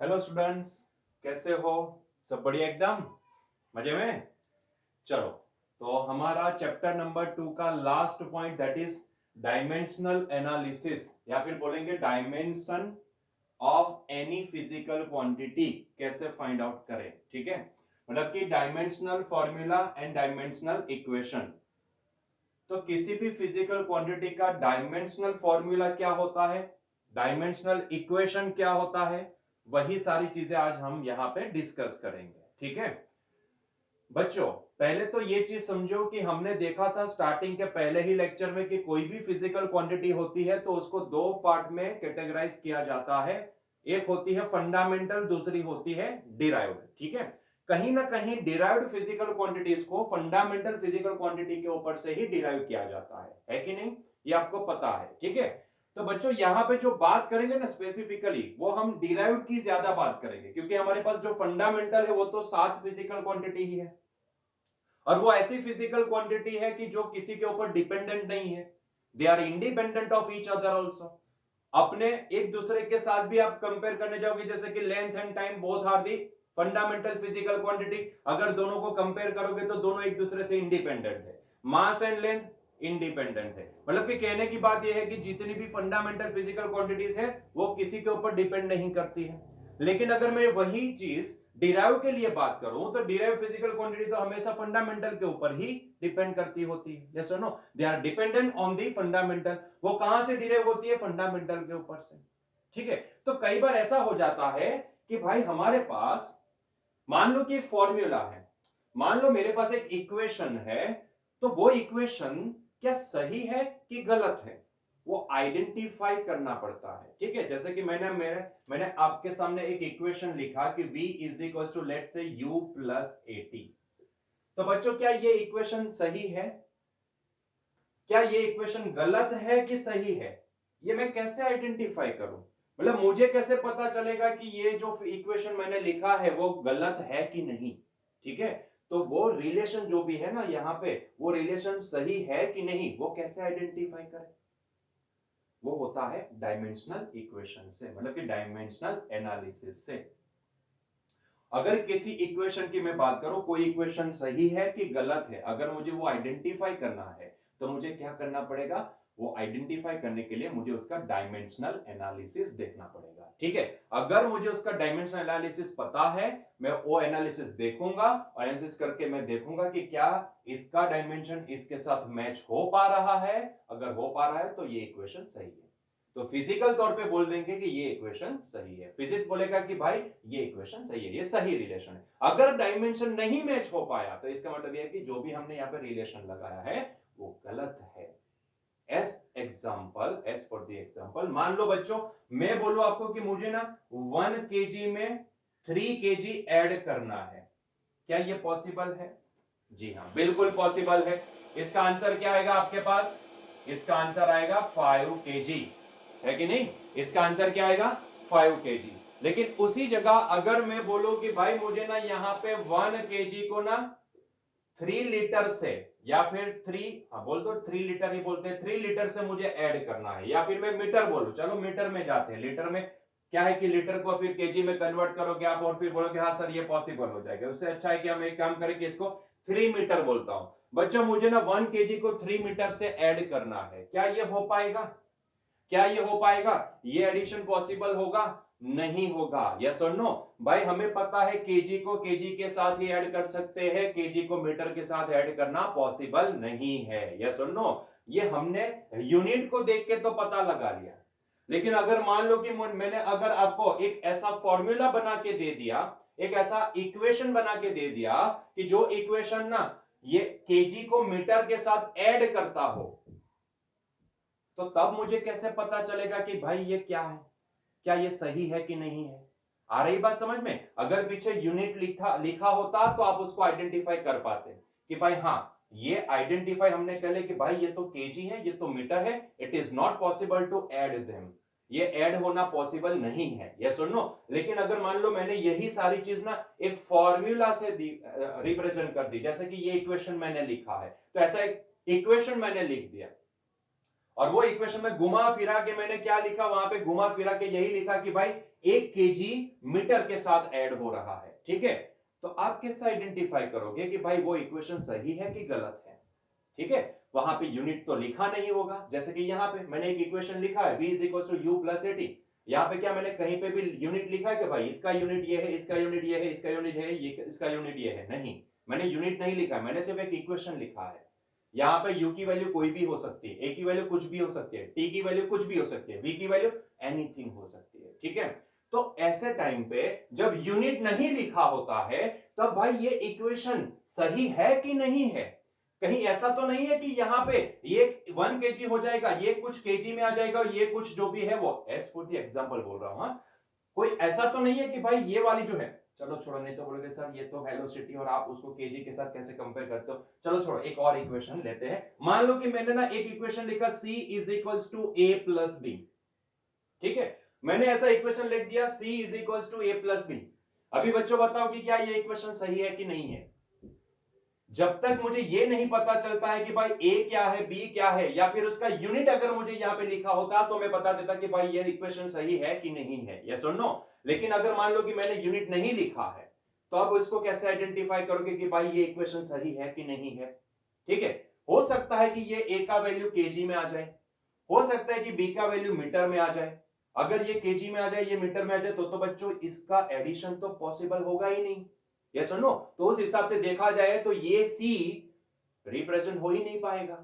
Hello students, कैसे हो? सब बढ़िया एकदम मजे में। चलो, तो हमारा चैप्टर नंबर 2 का last point that is dimensional analysis, या फिर बोलेंगे dimension of any physical quantity कैसे फाइंड आउट करें। ठीक है, मतलब कि dimensional formula and dimensional equation. तो किसी भी फिजिकल क्वांटिटी का डायमेंशनल फॉर्मूला क्या होता है, डायमेंशनल इक्वेशन क्या होता है, वही सारी चीजें आज हम यहां पे डिस्कस करेंगे। ठीक है बच्चों, पहले तो ये चीज समझो कि हमने देखा था स्टार्टिंग के पहले ही लेक्चर में कि कोई भी फिजिकल क्वांटिटी होती है तो उसको दो पार्ट में कैटेगराइज किया जाता है। एक होती है फंडामेंटल, दूसरी होती है डिराइव्ड। ठीक है, कहीं ना कहीं डिराइव्ड फिजिकल क्वांटिटीज को फंडामेंटल फिजिकल क्वांटिटी के ऊपर से ही डिराइव किया जाता है कि नहीं? ये आपको पता है। ठीक है, तो बच्चों यहां पे जो बात करेंगे ना स्पेसिफिकली, वो हम डिराइव्ड की ज्यादा बात करेंगे, क्योंकि हमारे पास जो फंडामेंटल है वो तो 7 फिजिकल क्वांटिटी ही है, और वो ऐसी फिजिकल क्वांटिटी है कि जो किसी के ऊपर डिपेंडेंट नहीं है। They are independent of each other also. अपने एक दूसरे के साथ भी आप कंपेयर करने जाओगे, जैसे कि length and time both are the fundamental physical quantity. अगर दोनों को कंपेयर करोगे तो दोनों एक दूसरे से इंडिपेंडेंट है। मास एंड लेंथ इंडिपेंडेंट है, मतलब कि कहने की बात यह है कि जितनी भी फंडामेंटल फिजिकल क्वांटिटीज है वो किसी के ऊपर डिपेंड नहीं करती है। लेकिन अगर मैं वही चीज डिराइव के लिए बात करूं तो डिराइव फिजिकल क्वांटिटी तो हमेशा फंडामेंटल के ऊपर ही डिपेंड करती होती है। यस और no? They are dependent on the fundamental. वो कहां से डिराइव होती है? फंडामेंटल के ऊपर से। ठीक है, तो कई बार ऐसा हो जाता है कि भाई हमारे पास मान लो कि एक फॉर्मूला है, मान लो मेरे पास एक इक्वेशन है, तो वो इक्वेशन क्या सही है कि गलत है, वो आइडेंटिफाई करना पड़ता है। ठीक है, जैसे कि मैंने आपके सामने एक इक्वेशन लिखा कि v इज इक्वल टू लेट से u प्लस एटी। तो बच्चों क्या ये इक्वेशन सही है? क्या ये इक्वेशन गलत है कि सही है? ये मैं कैसे आइडेंटिफाई करूं? मतलब मुझे कैसे पता चलेगा कि ये जो इक्वेशन मैंने लिखा है वो गलत है कि नहीं? ठीक है, तो वो रिलेशन जो भी है ना यहाँ पे, वो रिलेशन सही है कि नहीं, वो कैसे आइडेंटिफाई करें? वो होता है डायमेंशनल इक्वेशन से, मतलब कि डायमेंशनल एनालिसिस से। अगर किसी इक्वेशन की मैं बात करूं, कोई इक्वेशन सही है कि गलत है, अगर मुझे वो आइडेंटिफाई करना है तो मुझे क्या करना पड़ेगा? वो आइडेंटिफाई करने के लिए मुझे उसका डायमेंशनल एनालिसिस देखना पड़ेगा। ठीक है, अगर मुझे उसका डायमेंशनल एनालिसिस पता है, मैं वो एनालिसिस देखूंगा और एनालिसिस करके मैं देखूंगा कि क्या इसका डायमेंशन इसके साथ मैच हो पा रहा है। अगर हो पा रहा है तो ये इक्वेशन सही है। तो फिजिकल तौर पे बोल देंगे कि ये इक्वेशन सही है, फिजिक्स बोलेगा कि भाई ये इक्वेशन सही है, ये सही रिलेशन है। अगर डायमेंशन नहीं मैच हो पाया तो इसका मतलब ये है कि जो भी हमने यहाँ पे रिलेशन लगाया है वो गलत है। एस फॉर द एग्जांपल, मान लो बच्चों मैं बोलूं आपको कि मुझे ना 1 kg में 3 kg ऐड करना है, क्या ये पॉसिबल है? जी हाँ, बिल्कुल पॉसिबल है। इसका आंसर क्या आएगा आपके पास? इसका आंसर आएगा 5 kg, है कि नहीं? इसका आंसर क्या आएगा? 5 kg। लेकिन उसी जगह अगर मैं बोलूं कि भाई मुझे ना यहाँ पे 1 kg को ना 3 लीटर से, या फिर बोल दो 3 लीटर ही बोलते हैं, 3 लीटर से मुझे ऐड करना है, या फिर मैं मीटर बोलूं, चलो मीटर में जाते हैं। लीटर में क्या है कि लीटर को फिर केजी में कन्वर्ट करोगे आप और फिर बोलोगे हाँ सर ये पॉसिबल हो जाएगा। उससे अच्छा है कि हम एक काम करें कि इसको 3 मीटर बोलता हूं। बच्चों मुझे ना 1 kg को 3 मीटर से ऐड करना है, क्या ये हो पाएगा? क्या ये हो पाएगा? ये एडिशन पॉसिबल होगा? नहीं होगा। यस और नो? भाई हमें पता है केजी को केजी के साथ ही ऐड कर सकते हैं, केजी को मीटर के साथ ऐड करना पॉसिबल नहीं है। यस और नो? ये हमने यूनिट को देख के तो पता लगा लिया। लेकिन अगर मान लो कि मैंने अगर आपको एक ऐसा फॉर्मूला बना के दे दिया, एक ऐसा इक्वेशन बना के दे दिया कि जो इक्वेशन ना ये केजी को मीटर के साथ ऐड करता हो, तो तब मुझे कैसे पता चलेगा कि भाई ये क्या है, क्या ये सही है कि नहीं है? आ रही बात समझ में? अगर पीछे यूनिट लिखा लिखा होता तो आप उसको आइडेंटिफाई कर पाते कि भाई हाँ, ये आइडेंटिफाई हमने कर लिया कि भाई ये तो केजी है, ये तो मीटर है, it is not possible to add them, ये ऐड होना पॉसिबल नहीं है। यस और नो? लेकिन अगर मान लो मैंने यही सारी चीज ना एक फॉर्मूला से रिप्रेजेंट कर दी, जैसे कि ये इक्वेशन मैंने लिखा है, तो ऐसा एक इक्वेशन मैंने लिख दिया, और वो इक्वेशन में घुमा फिरा के मैंने क्या लिखा, वहां पे घुमा फिरा के यही लिखा कि भाई 1 केजी मीटर के साथ ऐड हो रहा है, ठीक है। तो आप कैसे आइडेंटिफाई करोगे कि भाई वो इक्वेशन सही है कि गलत है, ठीक है। वहां पे यूनिट तो लिखा नहीं होगा, जैसे कि यहाँ पे मैंने एक इक्वेशन लिखा है v is equal to u plus 80। यहाँ पे क्या मैंने कहीं पे भी यूनिट लिखा है कि भाई इसका यूनिट ये है, इसका यूनिट ये है, इसका यूनिट है, ये इसका यूनिट ये है? नहीं, मैंने यूनिट नहीं लिखा, मैंने सिर्फ एक इक्वेशन लिखा है। यहाँ पे u की वैल्यू कोई भी हो सकती है, a की वैल्यू कुछ भी हो सकती है, t की वैल्यू कुछ भी हो सकती है, v की वैल्यू एनीथिंग हो सकती है, ठीक है। तो ऐसे टाइम पे जब यूनिट नहीं लिखा होता है, तब भाई ये इक्वेशन सही है कि नहीं है? कहीं ऐसा तो नहीं है कि यहाँ पे ये 1 केजी हो जाएगा, ये कुछ केजी में आ जाएगा, ये कुछ जो भी है वो, एज फॉर द एग्जांपल बोल रहा हूं, हाँ। कोई ऐसा तो नहीं है कि भाई ये वाली जो है, चलो छोड़ो, नहीं तो बोलोगे सर ये तो वेलोसिटी और आप उसको केजी के साथ कैसे कंपेयर करते हो। चलो छोड़ो, एक और इक्वेशन लेते हैं। मान लो कि मैंने ना एक इक्वेशन लिखा c is equals to a plus B, ठीक है। मैंने ऐसा इक्वेशन लिख दिया c is equals to a plus B. अभी बच्चों बताओ कि क्या ये इक्वेशन सही है कि नहीं है? जब तक मुझे ये नहीं पता चलता है कि भाई a क्या है, b क्या है, या फिर उसका यूनिट अगर मुझे यहाँ पे लिखा होता तो मैं बता देता कि भाई ये इक्वेशन सही है कि नहीं है, यस और नो। लेकिन अगर मान लो कि मैंने यूनिट नहीं लिखा है, तो अब इसको कैसे आइडेंटिफाई करोगे कि भाई ये इक्वेशन सही है कि नहीं है? ठीक है। हो सकता है कि ये a का वैल्यू केजी में आ जाए, हो सकता है कि b का वैल्यू मीटर में आ जाए। अगर ये केजी में आ जाए, ये मीटर में आ जाए, तो बच्चों इसका एडिशन तो पॉसिबल होगा ही नहीं, यस और नो। तो उस हिसाब से देखा जाए तो ये सी रिप्रेजेंट हो ही नहीं पाएगा,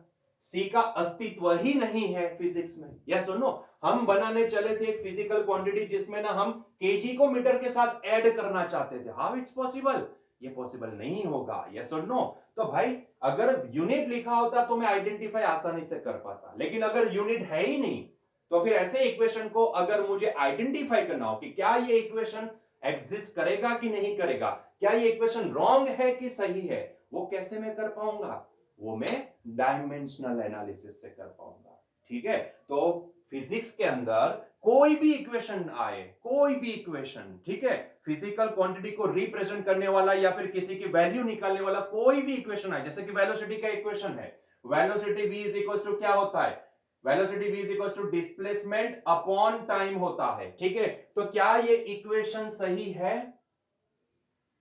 सी का अस्तित्व ही नहीं है फिजिक्स में, यस और नो। हम बनाने चले थे एक फिजिकल क्वांटिटी जिसमें ना हम केजी को मीटर के साथ ऐड करना चाहते थे, हाउ इट्स पॉसिबल? ये पॉसिबल नहीं होगा, यस और नो। तो भाई अगर यूनिट लिखा होता तो मैं आइडेंटिफाई आसानी से कर पाता, लेकिन अगर यूनिट है ही नहीं, तो फिर ऐसे इक्वेशन को अगर मुझे आइडेंटिफाई करना हो कि क्या ये इक्वेशन एग्जिस्ट करेगा कि नहीं करेगा, क्या ये इक्वेशन रॉन्ग है कि सही है, वो कैसे मैं कर पाऊंगा? वो मैं डायमेंशनल एनालिसिस से कर पाऊंगा, ठीक है। तो फिजिक्स के अंदर कोई भी इक्वेशन आए, कोई भी इक्वेशन, ठीक है, फिजिकल क्वांटिटी को रिप्रेजेंट करने वाला या फिर किसी की वैल्यू निकालने वाला कोई भी इक्वेशन आए, जैसे कि वेलोसिटी का इक्वेशन है, velocity v is equal to क्या होता है? Velocity v is equal to displacement upon time होता है, ठीक है। तो क्या ये इक्वेशन सही है?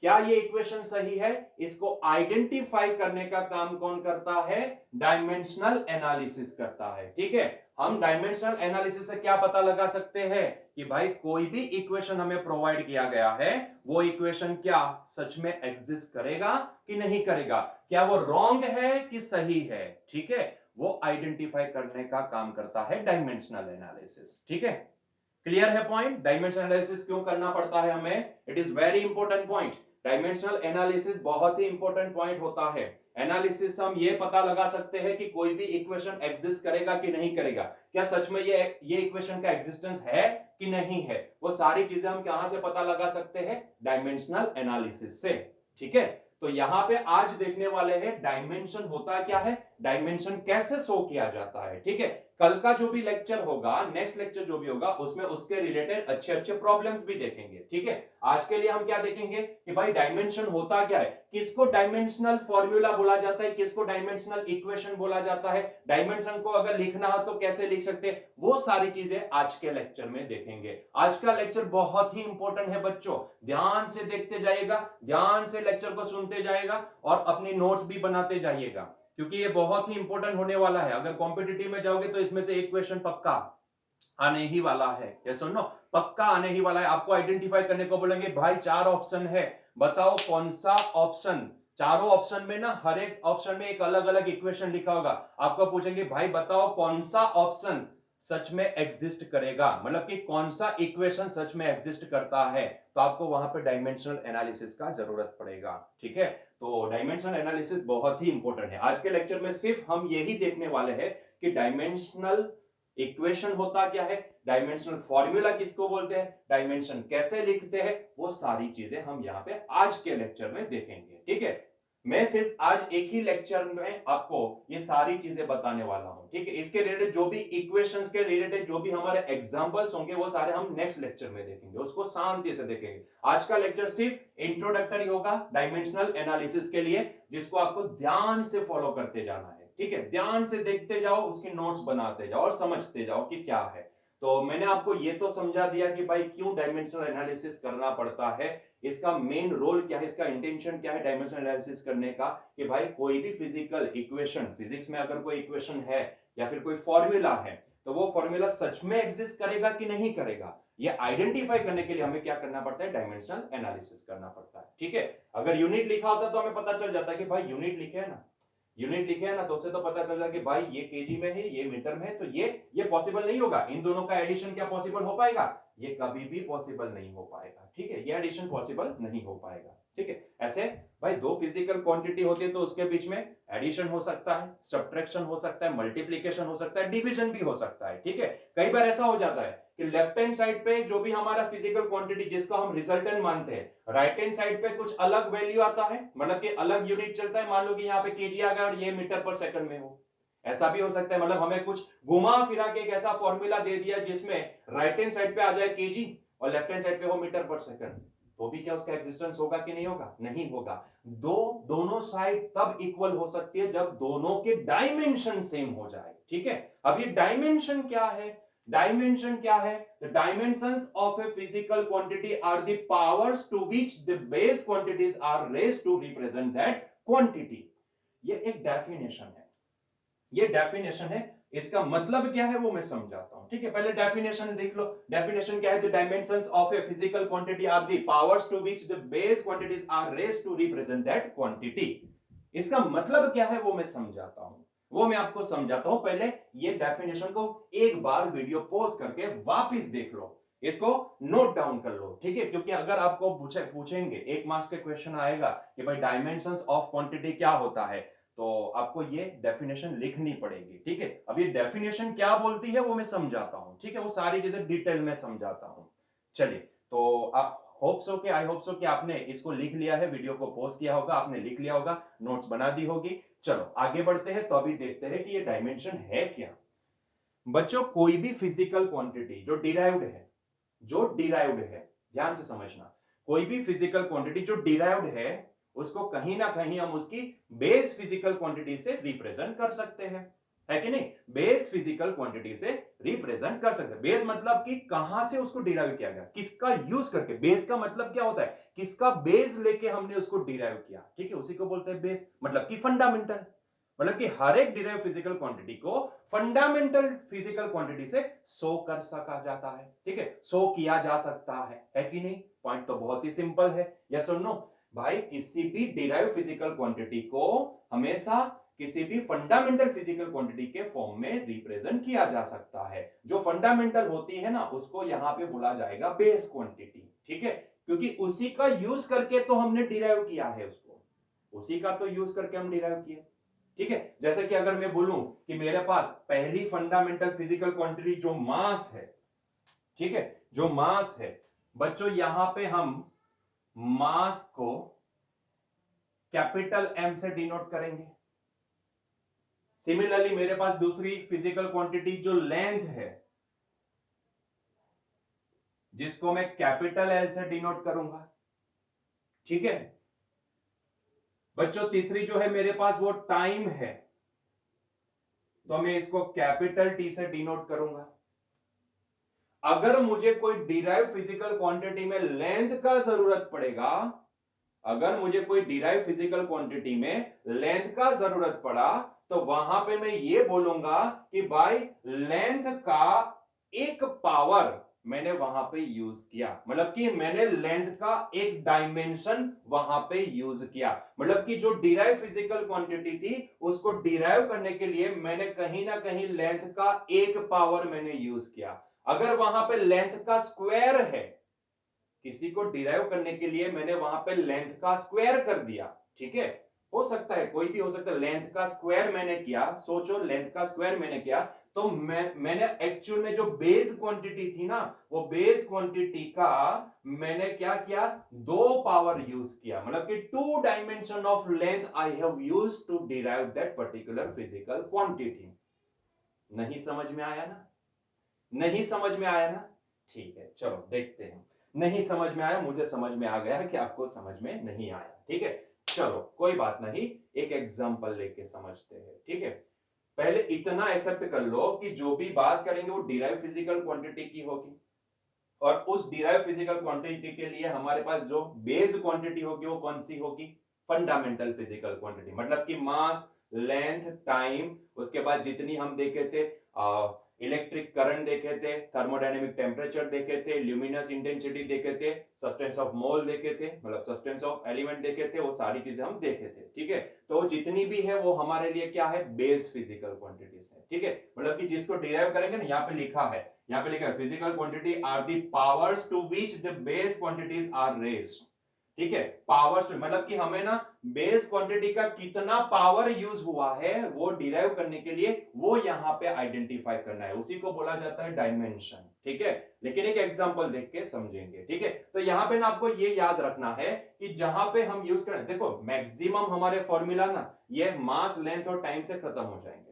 क्या ये इक्वेशन सही है? इसको आइडेंटिफाई करने का काम कौन करता है? डायमेंशनल एनालिसिस करता है, ठीक है। हम डायमेंशनल एनालिसिस से क्या पता लगा सकते हैं कि भाई कोई भी इक्वेशन हमें प्रोवाइड किया गया है, वो इक्वेशन क्या सच में एग्जिस्ट करेगा कि नहीं करेगा, क्या वो रॉन्ग है कि सही है, ठीक है। वो आइडेंटिफाई करने का काम करता है डायमेंशनल एनालिसिस, ठीक है। क्लियर है पॉइंट? डायमेंशनल एनालिसिस क्यों करना पड़ता है हमें? It is very important point. Dimensional analysis बहुत ही इंपॉर्टेंट पॉइंट होता है। एनालिसिस हम ये पता लगा सकते हैं कि कोई भी इक्वेशन एग्जिस्ट करेगा कि नहीं करेगा, क्या सच में ये इक्वेशन का एग्जिस्टेंस है कि नहीं है, वो सारी चीजें हम कहां से पता लगा सकते हैं? डायमेंशनल एनालिसिस से, ठीक है। तो यहां पे आज देखने वाले हैं डायमेंशन होता क्या है, डायमेंशन कैसे शो किया जाता है, ठीक है। कल का जो भी लेक्चर होगा, नेक्स्ट लेक्चर जो भी होगा, उसमें उसके रिलेटेड अच्छे अच्छे प्रॉब्लम्स भी देखेंगे, ठीक है। आज के लिए हम क्या देखेंगे कि भाई डायमेंशन होता क्या है, किसको डायमेंशनल फॉर्मूला बोला जाता है, किसको डायमेंशनल इक्वेशन बोला जाता है, डायमेंशन को अगर लिखना हो तो कैसे लिख सकते हैं, वो सारी चीजें आज के लेक्चर में देखेंगे। आज का लेक्चर बहुत ही इंपॉर्टेंट है बच्चों, ध्यान से देखते जाइएगा, ध्यान से लेक्चर को सुनते जाइएगा और अपनी नोट्स भी बनाते जाइएगा, क्योंकि ये बहुत ही इंपॉर्टेंट होने वाला है। अगर कॉम्पिटिटिव में जाओगे तो इसमें से एक क्वेश्चन पक्का आने ही वाला है, यस और नो, पक्का आने ही वाला है। आपको आइडेंटिफाई करने को बोलेंगे, भाई 4 ऑप्शन है, बताओ कौन सा ऑप्शन, चारों ऑप्शन में ना हर एक ऑप्शन में एक अलग अलग इक्वेशन लिखा होगा, आपको पूछेंगे भाई बताओ कौन सा ऑप्शन सच में एग्जिस्ट करेगा, मतलब कि कौन सा इक्वेशन सच में एग्जिस्ट करता है, तो आपको वहां पे डायमेंशनल एनालिसिस का जरूरत पड़ेगा, ठीक है। तो डायमेंशनल एनालिसिस बहुत ही इंपॉर्टेंट है। आज के लेक्चर में सिर्फ हम यही देखने वाले हैं कि डायमेंशनल इक्वेशन होता क्या है, डायमेंशनल फॉर्मूला किसको बोलते हैं, डायमेंशन कैसे लिखते हैं, वो सारी चीजें हम यहाँ पे आज के लेक्चर में देखेंगे, ठीक है। मैं सिर्फ आज एक ही लेक्चर में आपको ये सारी चीजें बताने वाला हूं, ठीक है। इसके रिलेटेड जो भी इक्वेशंस के रिलेटेड जो भी हमारे एग्जांपल्स होंगे वो सारे हम नेक्स्ट लेक्चर में देखेंगे, उसको शांति से देखेंगे। आज का लेक्चर सिर्फ इंट्रोडक्टरी होगा डायमेंशनल एनालिसिस के लिए, जिसको आपको ध्यान से फॉलो करते जाना है, ठीक है, ध्यान से देखते जाओ, उसकी नोट्स बनाते जाओ और समझते जाओ कि क्या है। तो मैंने आपको ये तो समझा दिया कि भाई क्यों डायमेंशनल एनालिसिस करना पड़ता है, इसका मेन रोल क्या है, इसका इंटेंशन क्या है डायमेंशनल एनालिसिस करने का, कि भाई कोई भी फिजिकल इक्वेशन, फिजिक्स में अगर कोई इक्वेशन है या फिर कोई फॉर्मूला है, तो वो फॉर्मूला सच में एग्जिस्ट करेगा कि नहीं करेगा, ये आइडेंटिफाई करने के लिए हमें क्या करना पड़ता है, डायमेंशनल एनालिसिस करना पड़ता है। ठीक है, अगर यूनिट लिखा होता तो हमें पता चल जाता कि भाई यूनिट लिखे है ना, यूनिट लिखे है ना, तो उससे तो पता चल जाए कि भाई ये केजी में है, ये मीटर में है, तो ये पॉसिबल नहीं होगा। इन दोनों का एडिशन क्या पॉसिबल हो पाएगा, ये कभी भी पॉसिबल नहीं हो पाएगा। ठीक है, ये एडिशन पॉसिबल नहीं हो पाएगा। ठीक है, ऐसे भाई दो फिजिकल क्वांटिटी होती है तो उसके बीच में एडिशन हो सकता है, सब्ट्रैक्शन हो सकता है, मल्टीप्लिकेशन हो सकता है, डिवीजन भी हो सकता है। ठीक है, कई बार ऐसा हो जाता है कि लेफ्ट हैंड साइड पे जो भी हमारा फिजिकल क्वांटिटी जिसको हम रिजल्टेंट मानते हैं, राइट हैंड साइड पे कुछ अलग वैल्यू आता है, मतलब कि अलग यूनिट चलता है। मान लो कि यहाँ पे केजी आ गया और ये मीटर पर सेकंड में हो, ऐसा भी हो सकता है। मतलब हमें कुछ घुमा फिरा के एक ऐसा फॉर्मूला दे दिया जिसमें राइट हैंड साइड पे आ जाए केजी और लेफ्ट हैंड साइड पे हो मीटर पर सेकंड, तो भी क्या उसका एग्जिस्टेंस होगा कि नहीं होगा, नहीं होगा। दोनों साइड तब इक्वल हो सकती है जब दोनों के डायमेंशन सेम हो जाए। ठीक है, अब ये डायमेंशन क्या है, डायमेंशन क्या है, the dimensions of a physical quantity are the powers to which the base quantities are raised to represent that quantity। ये एक डेफिनेशन है, ये डेफिनेशन है, इसका मतलब क्या है वो मैं समझाता हूं। ठीक है, पहले डेफिनेशन देख लो। डेफिनेशन क्या है, the dimensions of a physical quantity are the powers to which the base quantities are raised to represent that quantity. इसका मतलब क्या है वो मैं समझाता हूं, वो मैं आपको समझाता हूं। पहले ये डेफिनेशन को एक बार वीडियो पॉज करके वापस देख लो, इसको नोट डाउन कर लो। ठीक है, क्योंकि अगर आपको पूछेंगे, एक मार्क्स के क्वेश्चन आएगा कि भाई डायमेंशंस ऑफ क्वांटिटी क्या होता है, तो आपको ये डेफिनेशन लिखनी पड़ेगी। ठीक है, अब ये डेफिनेशन क्या बोलती है वो मैं समझाता हूं। ठीक है, वो सारी चीजें डिटेल में समझाता हूं। चलिए, तो आप आई होप सो कि आपने इसको लिख लिया है, वीडियो को पॉज किया होगा, आपने लिख लिया होगा, नोट्स बना दी होगी। चलो आगे बढ़ते हैं, तो अभी देखते हैं कि ये डायमेंशन है क्या। बच्चों, कोई भी फिजिकल क्वांटिटी जो डिराइव्ड है, ध्यान से समझना, कोई भी फिजिकल क्वांटिटी जो डिराइव्ड है, उसको कहीं ना कहीं हम उसकी बेस फिजिकल क्वांटिटी से रिप्रेजेंट कर सकते हैं, है कि नहीं। बेस फिजिकल क्वांटिटी से रिप्रेजेंट कर सकते हैं। बेस मतलब कि कहां से उसको डिराइव किया गया, किसका यूज करके। बेस का मतलब क्या होता है, किसका बेस लेके हमने उसको डिराइव किया। ठीक है, उसी को बोलते हैं बेस, मतलब कि फंडामेंटल। मतलब कि हर एक डिराइव फिजिकल क्वांटिटी को फंडामेंटल फिजिकल क्वांटिटी से शो कर सका जाता है। ठीक है, शो किया जा सकता है कि नहीं। पॉइंट तो बहुत ही सिंपल है, यस और नो। भाई किसी भी डिराइव फिजिकल क्वांटिटी को हमेशा किसी भी फंडामेंटल फिजिकल क्वांटिटी के फॉर्म में रिप्रेजेंट किया जा सकता है। जो फंडामेंटल होती है ना, उसको यहां पे बोला जाएगा बेस क्वांटिटी। ठीक है, क्योंकि उसी का यूज करके तो हमने डिराइव किया है उसको, उसी का तो यूज करके हम डिराइव किए। ठीक है, जैसे कि अगर मैं बोलूं कि मेरे पास पहली फंडामेंटल फिजिकल क्वांटिटी जो मास है, ठीक है, जो मास है बच्चों, यहां पे हम मास को कैपिटल एम से डिनोट करेंगे। सिमिलरली मेरे पास दूसरी फिजिकल क्वांटिटी जो लेंथ है, जिसको मैं कैपिटल एल से डिनोट करूंगा। ठीक है बच्चों, तीसरी जो है मेरे पास वो टाइम है, तो मैं इसको कैपिटल टी से डिनोट करूंगा। अगर मुझे कोई डिराइव फिजिकल क्वांटिटी में लेंथ का जरूरत पड़ेगा, अगर मुझे कोई डिराइव फिजिकल क्वांटिटी में लेंथ का जरूरत पड़ा, तो वहां पे मैं ये बोलूंगा कि भाई लेंथ का एक पावर मैंने वहां पे यूज किया, मतलब कि मैंने लेंथ का एक डायमेंशन वहां पे यूज किया। मतलब कि जो डिराइव फिजिकल क्वांटिटी थी उसको डिराइव करने के लिए मैंने कहीं ना कहीं लेंथ का एक पावर मैंने यूज किया। अगर वहां पे लेंथ का स्क्वायर है, किसी को डिराइव करने के लिए मैंने वहां पे लेंथ का स्क्वायर कर दिया। ठीक है, हो सकता है कोई भी हो सकता है, लेंथ का स्क्वायर मैंने किया, सोचो लेंथ का स्क्वायर मैंने किया, तो मैंने एक्चुअल में जो बेस क्वांटिटी थी ना, वो बेस क्वांटिटी का मैंने क्या किया, दो पावर यूज किया। मतलब कि 2 dimension of length I have used to derive that particular physical quantity. नहीं समझ में आया ना, नहीं समझ में आया ना। ठीक है, चलो देखते हैं। नहीं समझ में आया, मुझे समझ में आ गया कि आपको समझ में नहीं आया। ठीक है, चलो कोई बात नहीं, एक एग्जांपल लेके समझते हैं। ठीक है, पहले इतना एक्सेप्ट कर लो कि जो भी बात करेंगे वो डिराइव फिजिकल क्वांटिटी की होगी, और उस डिराइव फिजिकल क्वांटिटी के लिए हमारे पास जो बेस क्वांटिटी होगी वो कौन सी होगी? फंडामेंटल फिजिकल क्वांटिटी, मतलब कि मास, लेंथ, टाइम, उसके बाद जितनी हम देखे थे इलेक्ट्रिक करंट देखे थे, थर्मोडायनेमिक टेम्परेचर देखे थे, ल्यूमिनस इंटेंसिटी देखे थे, सब्सटेंस ऑफ मोल देखे थे, मतलब सब्सटेंस ऑफ एलिमेंट देखे थे, वो सारी चीजें हम देखे थे। ठीक है, तो जितनी भी है वो हमारे लिए क्या है? बेस फिजिकल क्वांटिटीज है। ठीक है, मतलब कि जिसको डिराइव करेंगे ना, यहाँ पे लिखा है, यहाँ पे लिखा है physical quantity are the powers to which the base quantities are raised. ठीक है, पावर्स मतलब कि हमें ना बेस क्वांटिटी का कितना पावर यूज हुआ है वो डिराइव करने के लिए वो यहां पे आइडेंटिफाई करना है, उसी को बोला जाता है डायमेंशन। ठीक है, लेकिन एक एग्जांपल देख के समझेंगे। ठीक है, तो यहां पे ना आपको ये याद रखना है कि जहां पे हम यूज करें, देखो मैक्सिमम हमारे फॉर्मूला ना ये मास, लेंथ और टाइम से खत्म हो जाएंगे।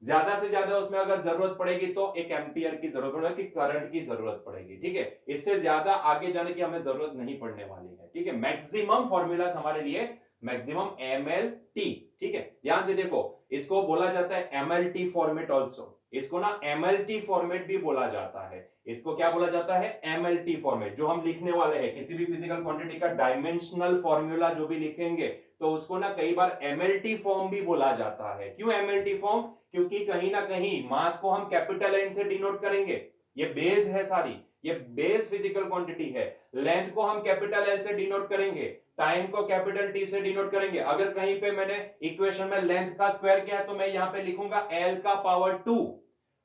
ज्यादा से ज्यादा उसमें अगर जरूरत पड़ेगी तो एक एम्पियर की जरूरत पड़ेगी, करंट की जरूरत पड़ेगी। ठीक है, इससे ज्यादा आगे जाने की हमें जरूरत नहीं पड़ने वाली है। ठीक है, मैक्सिमम फॉर्मूला हमारे लिए मैक्सिमम एमएलटी। ठीक है, ध्यान से देखो, इसको बोला जाता है एमएलटी फॉर्मेट ऑल्सो, इसको ना एमएलटी फॉर्मेट भी बोला जाता है। इसको क्या बोला जाता है? MLT format. जो हम लिखने वाले हैं किसी भी फिजिकल क्वांटिटी का डायमेंशनल फॉर्मूला जो भी लिखेंगे तो उसको ना कई बार एमएलटी फॉर्म भी बोला जाता है। क्यों एमएलटी फॉर्म? क्योंकि कहीं ना कहीं मास को हम कैपिटल एन से डिनोट करेंगे, ये बेस है सारी, ये बेस फिजिकल क्वांटिटी है। लेंथ को हम कैपिटल एल से डिनोट करेंगे, टाइम को कैपिटल टी से डिनोट करेंगे। अगर कहीं पे मैंने इक्वेशन में लेंथ का स्क्वायर किया है तो मैं यहां पे लिखूंगा एल का पावर 2।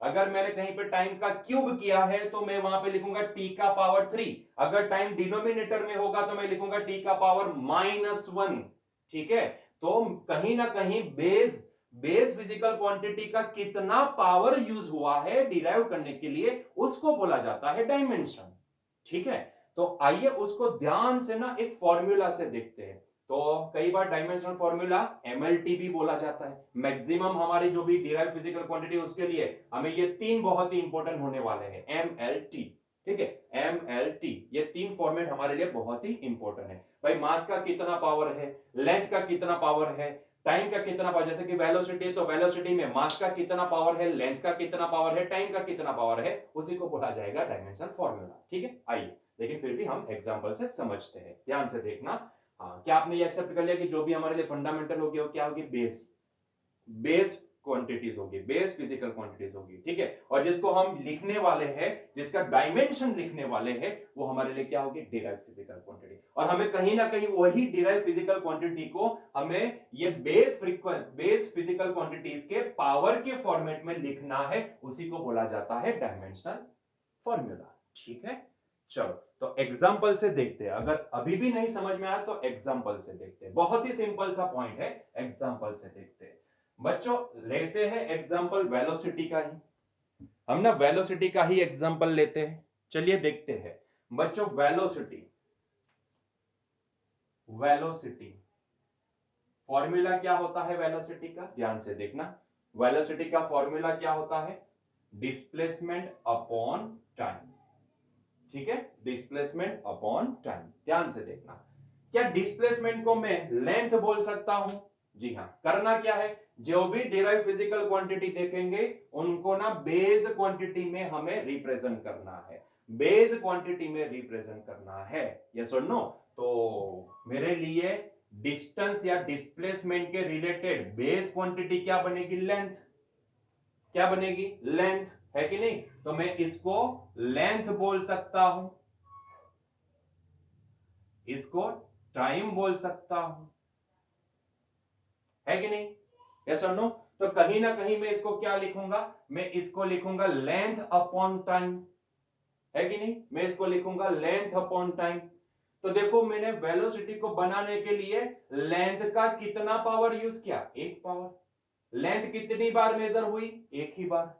अगर मैंने कहीं पे टाइम का क्यूब किया है तो मैं वहां पे लिखूंगा टी का पावर 3। अगर टाइम डिनोमिनेटर में होगा तो मैं लिखूंगा टी का पावर -1। ठीक है, तो कहीं ना कहीं बेस बेस फिजिकल क्वांटिटी का कितना पावर यूज हुआ है डिराइव करने के लिए उसको बोला जाता है डायमेंशन। ठीक है, तो आइए उसको ध्यान से ना एक फॉर्मूला से देखते हैं। तो कई बार डायमेंशनल फॉर्मूला एमएलटी भी बोला जाता है। मैक्सिमम हमारी जो भी डिराइव फिजिकल क्वांटिटी उसके लिए हमें ये तीन बहुत ही इंपॉर्टेंट होने वाले हैं, एमएलटी। ठीक है, एमएलटी, ये तीन फॉर्मेट हमारे लिए बहुत ही इंपॉर्टेंट है। भाई मास का कितना पावर है, लेंथ का कितना पावर है, टाइम का कितना पावर, जैसे कि वेलोसिटी है तो वेलोसिटी में मास का कितना पावर है, लेंथ का कितना पावर है, टाइम का कितना पावर है, उसी को बोला जाएगा डायमेंशन फॉर्मूला। ठीक है, आइए लेकिन फिर भी हम एग्जांपल से समझते हैं, ध्यान से देखना। हाँ, क्या आपने ये एक्सेप्ट कर लिया कि जो भी हमारे लिए फंडामेंटल होगी वो क्या होगी? बेस, बेस क्वांटिटीज होगी, बेस फिजिकल क्वांटिटीज होगी। ठीक है, और जिसको हम लिखने वाले हैं, जिसका डायमेंशन लिखने वाले हैं, वो हमारे लिए क्या होगी? Derive physical quantity. और हमें कहीं ना कहीं वही डिराइव फिजिकल क्वांटिटी को हमें ये बेस फिजिकल क्वांटिटीज के पावर के फॉर्मेट में लिखना है, उसी को बोला जाता है डायमेंशनल फॉर्मूला। ठीक है, चलो तो एग्जाम्पल से देखते हैं। अगर अभी भी नहीं समझ में आया तो एग्जाम्पल से देखते हैं, बहुत ही सिंपल सा पॉइंट है, एग्जाम्पल से देखते हैं। बच्चों लेते हैं एग्जाम्पल वेलोसिटी का ही, हम ना वेलोसिटी का ही एग्जाम्पल लेते हैं। चलिए देखते हैं बच्चों, वेलोसिटी, वेलोसिटी फॉर्मूला क्या होता है वेलोसिटी का? ध्यान से देखना, वेलोसिटी का फॉर्मूला क्या होता है? Displacement upon time. ठीक है, डिस्प्लेसमेंट अपॉन टाइम। ध्यान से देखना, क्या डिस्प्लेसमेंट को मैं लेंथ बोल सकता हूं? जी हां, करना क्या है, जो भी डिराइव फिजिकल क्वांटिटी देखेंगे उनको ना बेस क्वांटिटी में हमें रिप्रेजेंट करना है, बेस क्वांटिटी में रिप्रेजेंट करना है। यस और नो? तो मेरे लिए डिस्टेंस या डिस्प्लेसमेंट के रिलेटेड बेस क्वांटिटी क्या बनेगी? लेंथ। क्या बनेगी? लेंथ, है कि नहीं? तो मैं इसको लेंथ बोल सकता हूं, इसको टाइम बोल सकता हूं, है कि नहीं? यस और नो? तो कहीं ना कहीं मैं इसको क्या लिखूंगा? मैं इसको लिखूंगा लेंथ अपॉन टाइम, है कि नहीं? मैं इसको लिखूंगा लेंथ अपॉन टाइम। तो देखो मैंने वेलोसिटी को बनाने के लिए लेंथ का कितना पावर यूज किया? एक पावर। लेंथ कितनी बार मेजर हुई? एक ही बार।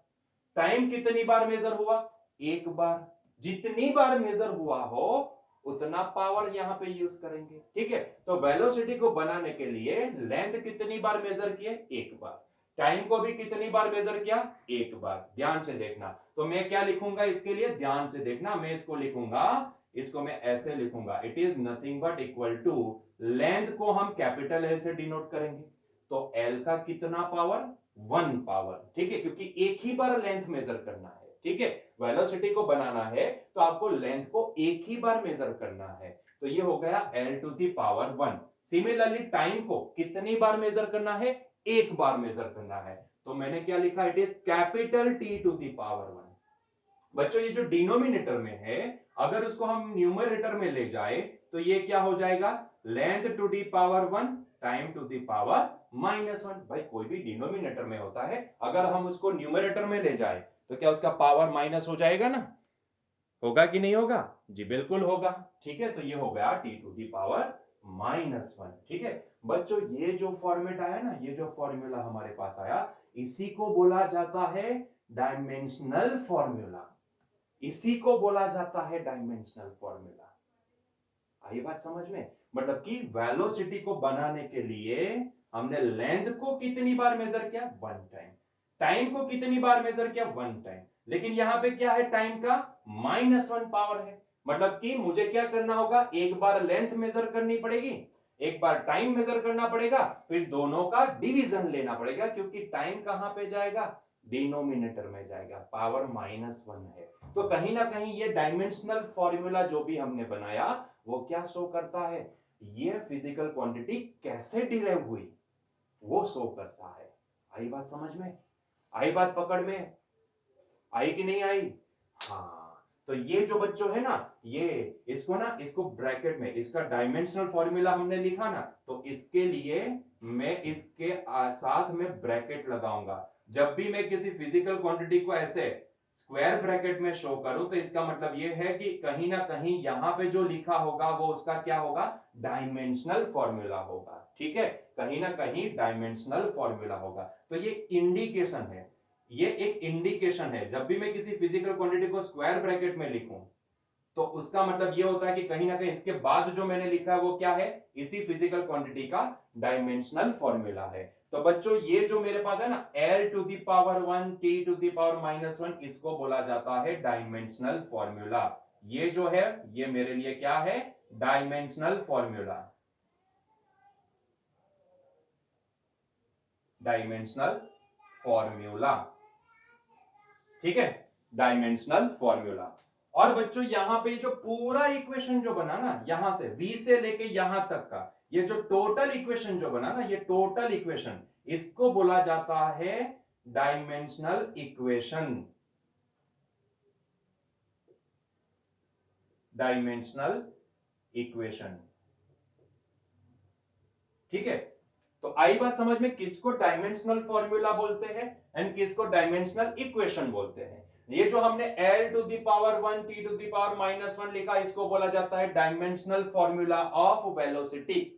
टाइम कितनी बार मेजर हुआ? एक बार। जितनी बार मेजर हुआ हो उतना पावर यहां पे यूज करेंगे। ठीक है, तो वेलोसिटी को बनाने के लिए लेंथ कितनी बार मेजर किए? एक बार। टाइम को भी कितनी बार मेजर किया? एक बार। ध्यान से देखना, तो मैं क्या लिखूंगा इसके लिए? ध्यान से देखना, मैं इसको लिखूंगा, इसको मैं ऐसे लिखूंगा, it is nothing but equal to, length को हम कैपिटल एल से डिनोट करेंगे, तो एल का कितना पावर? 1 पावर, ठीक है, क्योंकि एक ही बार लेंथ मेजर करना है, ठीक है, वेलोसिटी को बनाना है तो आपको लेंथ को एक ही बार मेजर करना है, तो ये हो गया l to the power 1। Similarly time को कितनी बार मेजर करना है, एक बार मेजर करना है, तो मैंने क्या लिखा, it is capital T to the power 1। बच्चों ये जो डिनोमिनेटर में है, अगर उसको हम न्यूमरेटर में ले जाए तो ये क्या हो जाएगा, length to the power 1 time to the power -1। भाई कोई भी डिनोमिनेटर में होता है, अगर हम उसको न्यूमरेटर में ले जाए तो क्या उसका पावर माइनस हो जाएगा ना, होगा कि नहीं होगा, जी बिल्कुल होगा, ठीक है, तो ये हो गया टी टू दी पावर -1, ठीक है। बच्चों ये जो फॉर्मेट आया ना, ये जो फॉर्मूला हमारे पास आया, इसी को बोला जाता है डायमेंशनल फॉर्मूला, इसी को बोला जाता है डायमेंशनल फॉर्मूला। आई बात समझ में, मतलब कि वेलोसिटी को बनाने के लिए हमने लेंथ को कितनी बार मेजर किया, 1 टाइम, टाइम को कितनी बार मेजर किया, 1 टाइम, लेकिन यहां पे क्या है, टाइम का -1 पावर है, मतलब कि मुझे क्या करना होगा, एक बार लेंथ मेजर करनी पड़ेगी, एक बार टाइम मेजर करना पड़ेगा, फिर दोनों का डिवीजन लेना पड़ेगा, क्योंकि टाइम कहां पे जाएगा, डिनोमिनेटर में जाएगा, पावर -1 है। तो कहीं ना कहीं ये डायमेंशनल फॉर्मूला जो भी हमने बनाया वो क्या शो करता है, ये फिजिकल क्वांटिटी कैसे डिराइव हुई वो शो करता है। आई बात समझ में, आई बात पकड़ में, आई कि नहीं आई, हाँ। तो ये जो बच्चों है ना, ये इसको ब्रैकेट में इसका डायमेंशनल फॉर्मूला हमने लिखा ना, तो इसके लिए मैं इसके साथ में ब्रैकेट लगाऊंगा। जब भी मैं किसी फिजिकल क्वांटिटी को ऐसे स्क्वायर ब्रैकेट में शो करूं तो इसका मतलब ये है कि कहीं ना कहीं यहां पे जो लिखा होगा वो उसका क्या होगा, डायमेंशनल फॉर्मूला होगा, ठीक है, कहीं ना कहीं डायमेंशनल फॉर्मूला होगा। तो ये इंडिकेशन है, ये एक इंडिकेशन है, जब भी मैं किसी फिजिकल क्वांटिटी को स्क्वायर ब्रैकेट में लिखूं तो उसका मतलब ये होता है कि कहीं ना कहीं इसके बाद जो मैंने लिखा है वो क्या है, इसी फिजिकल क्वांटिटी का डायमेंशनल फॉर्मूला है। तो बच्चों ये जो मेरे पास है ना, l to the power 1 t to the power -1, इसको बोला जाता है डायमेंशनल फॉर्मूला। ये जो है ये मेरे लिए क्या है, डायमेंशनल फॉर्मूला, डायमेंशनल फॉर्मूला, ठीक है, डायमेंशनल फॉर्मूला। और बच्चों यहां पे जो पूरा इक्वेशन जो बना ना, यहां से v से लेके यहां तक का ये जो टोटल इक्वेशन जो बना ना, ये टोटल इक्वेशन, इसको बोला जाता है डायमेंशनल इक्वेशन, डायमेंशनल इक्वेशन, ठीक है। तो आई बात समझ में, किसको डायमेंशनल फॉर्मूला बोलते हैं एंड किसको डायमेंशनल इक्वेशन बोलते हैं। ये जो हमने l to the power 1 t to the power -1 लिखा, इसको बोला जाता है डायमेंशनल फॉर्मूला ऑफ वेलोसिटी।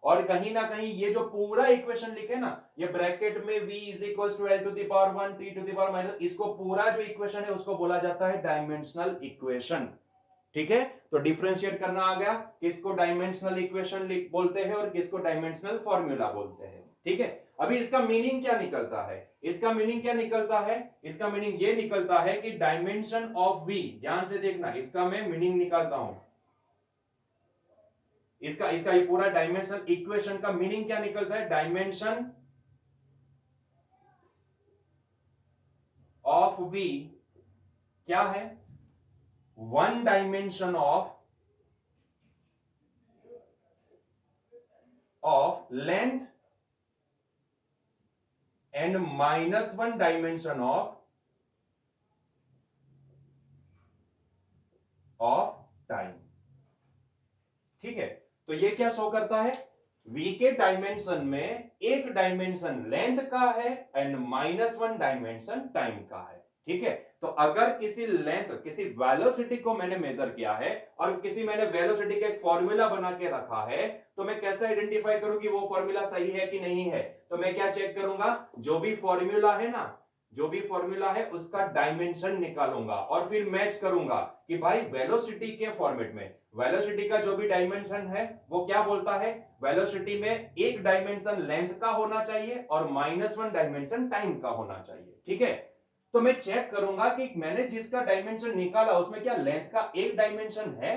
और कहीं ना कहीं ये जो पूरा इक्वेशन लिखे ना, ये ब्रैकेट में v is equal to l to the power 1 t to the power -, इसको पूरा जो इक्वेशन है उसको बोला जाता है डायमेंशनल इक्वेशन, ठीक है। तो डिफरेंशिएट करना आ गया, किसको डायमेंशनल इक्वेशन बोलते हैं और किसको डायमेंशनल फॉर्मूला बोलते हैं, ठीक है। अभी इसका मीनिंग क्या निकलता है, इसका मीनिंग क्या निकलता है, इसका मीनिंग ये निकलता है कि डायमेंशन ऑफ v, ध्यान से देखना, इसका मैं मीनिंग निकालता हूं, इसका इसका ये पूरा डायमेंशनल इक्वेशन का मीनिंग क्या निकलता है, डायमेंशन ऑफ v क्या है, one dimension of length and -1 dimension of time, ठीक है। तो ये क्या शो करता है, v के डायमेंशन में एक डायमेंशन लेंथ का है एंड -1 डायमेंशन टाइम का है, ठीक है। तो अगर किसी लेंथ, किसी वेलोसिटी को मैंने मेजर किया है और किसी मैंने वेलोसिटी का एक फॉर्मूला बना के रखा है, तो मैं कैसे आइडेंटिफाई करूं कि वो फॉर्मूला सही है कि नहीं है, तो मैं क्या चेक करूंगा, जो भी फॉर्मूला है ना, जो भी फॉर्मूला है उसका डायमेंशन निकालूंगा और फिर मैच करूंगा कि भाई वेलोसिटी के फॉर्मेट में वेलोसिटी का जो भी डायमेंशन है वो क्या बोलता है, वेलोसिटी में एक डायमेंशन लेंथ का होना चाहिए और -1 डायमेंशन टाइम का होना चाहिए, ठीक है। तो मैं चेक करूंगा कि मैंने जिसका डायमेंशन निकाला उसमें क्या लेंथ का एक डायमेंशन है,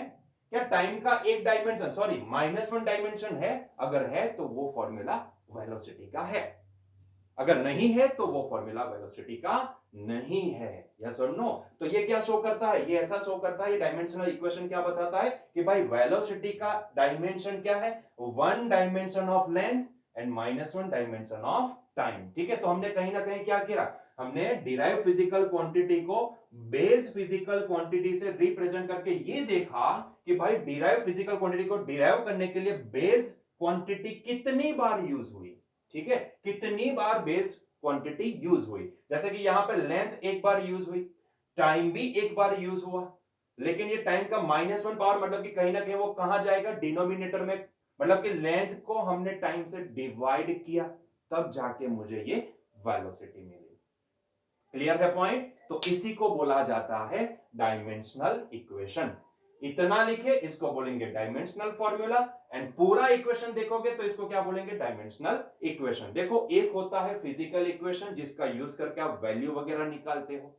क्या टाइम का एक डायमेंशन, सॉरी -1 डायमेंशन है, अगर है तो वो फॉर्मूला वेलोसिटी का है। अगर नहीं है तो वो फॉर्मूला वेलोसिटी का नहीं है। यस और नो? तो ये क्या शो करता है? ये ऐसा शो करता है, ये डायमेंशनल इक्वेशन क्या बताता है कि भाई वेलोसिटी का डायमेंशन क्या है? One dimension of length and -1 dimension of time. ठीक है, तो हमने कहीं ना कहीं क्या किया, हमने डिराइव फिजिकल क्वांटिटी को बेस फिजिकल क्वांटिटी से रिप्रेजेंट करके ये देखा कि भाई डिराइव फिजिकल क्वांटिटी को डिराइव करने के लिए बेस क्वांटिटी कितनी बार यूज हुई। ठीक है, कितनी बार बेस क्वांटिटी यूज हुई। जैसे कि यहां पे लेंथ एक बार यूज हुई, टाइम भी एक बार यूज हुआ, लेकिन ये टाइम का -1 पावर मतलब कि कहीं ना कहीं वो कहां जाएगा, डिनोमिनेटर में। मतलब कि लेंथ को हमने टाइम से डिवाइड किया, तब जाके मुझे ये वेलोसिटी मिली। क्लियर है पॉइंट? तो इसी को बोला जाता है डायमेंशनल इक्वेशन। इतना लिखे, इसको बोलेंगे डायमेंशनल फॉर्मूला, एंड पूरा इक्वेशन देखोगे तो इसको क्या बोलेंगे, डायमेंशनल इक्वेशन। देखो, एक होता है फिजिकल इक्वेशन जिसका यूज करके आप वैल्यू वगैरह निकालते हो,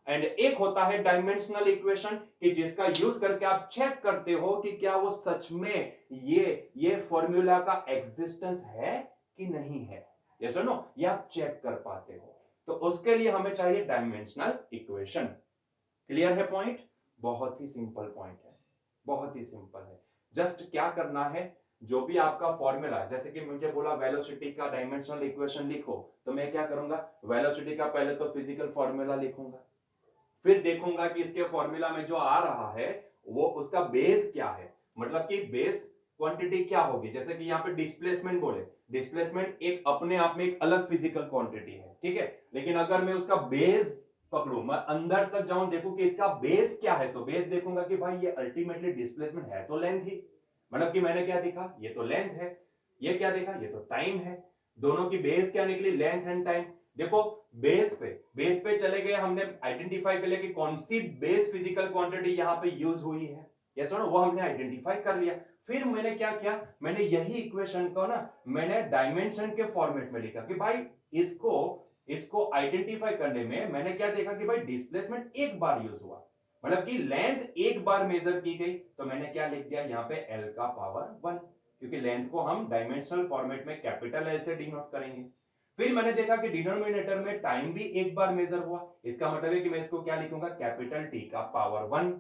एंड एक होता है डायमेंशनल इक्वेशन कि जिसका यूज करके आप चेक करते हो कि क्या वो सच में ये फॉर्मूला का एग्जिस्टेंस है कि नहीं है। यस और नो? ये आप चेक कर पाते हो, तो उसके लिए हमें चाहिए डायमेंशनल इक्वेशन। क्लियर है पॉइंट? बहुत ही सिंपल पॉइंट है, बहुत ही सिंपल है। जस्ट क्या करना है, जो भी आपका फॉर्मूला, जैसे कि मुझे बोला वेलोसिटी का डायमेंशनल इक्वेशन लिखो, तो मैं क्या करूंगा, वेलोसिटी का पहले तो फिजिकल फॉर्मूला लिखूंगा, फिर देखूंगा कि इसके फॉर्मूला में जो आ रहा है वो उसका बेस क्या है, मतलब कि बेस क्वांटिटी क्या होगी। जैसे कि यहाँ पे डिस्प्लेसमेंट बोले, डिस्प्लेसमेंट एक अपने आप में एक अलग फिजिकल क्वांटिटी है, ठीक है, लेकिन अगर मैं उसका बेस पकड़ू, मैं अंदर तक जाऊं, देखूं कि इसका बेस क्या है, तो बेस देखूंगा कि भाई ये अल्टीमेटली डिस्प्लेसमेंट है तो लेंथ ही। मतलब कि मैंने क्या देखा, ये तो लेंथ है, ये क्या देखा, ये तो टाइम है। दोनों की बेस क्या निकली, लेंथ एंड टाइम। देखो, बेस पे चले गए, हमने आइडेंटिफाई कर लिया कि कौन सी बेस फिजिकल क्वांटिटी यहां पे यूज हुई है। यस और नो? वो हमने आइडेंटिफाई कर लिया। फिर मैंने क्या किया, मैंने यही इक्वेशन को ना मैंने डायमेंशन के फॉर्मेट में लिखा कि भाई इसको इसको आइडेंटिफाई करने में मैंने क्या देखा कि भाई डिस्प्लेसमेंट एक बार यूज हुआ, मतलब कि लेंथ एक बार मेजर की गई, तो मैंने क्या लिख दिया यहाँ पे L का पावर 1, क्योंकि लेंथ को हम डायमेंशनल फॉर्मेट में कैपिटल L से डिनोट करेंगे। फिर मैंने देखा कि डिनोमिनेटर में टाइम भी एक बार मेजर हुआ, इसका मतलब है कि मैं इसको क्या लिखूंगा, कैपिटल T का पावर 1।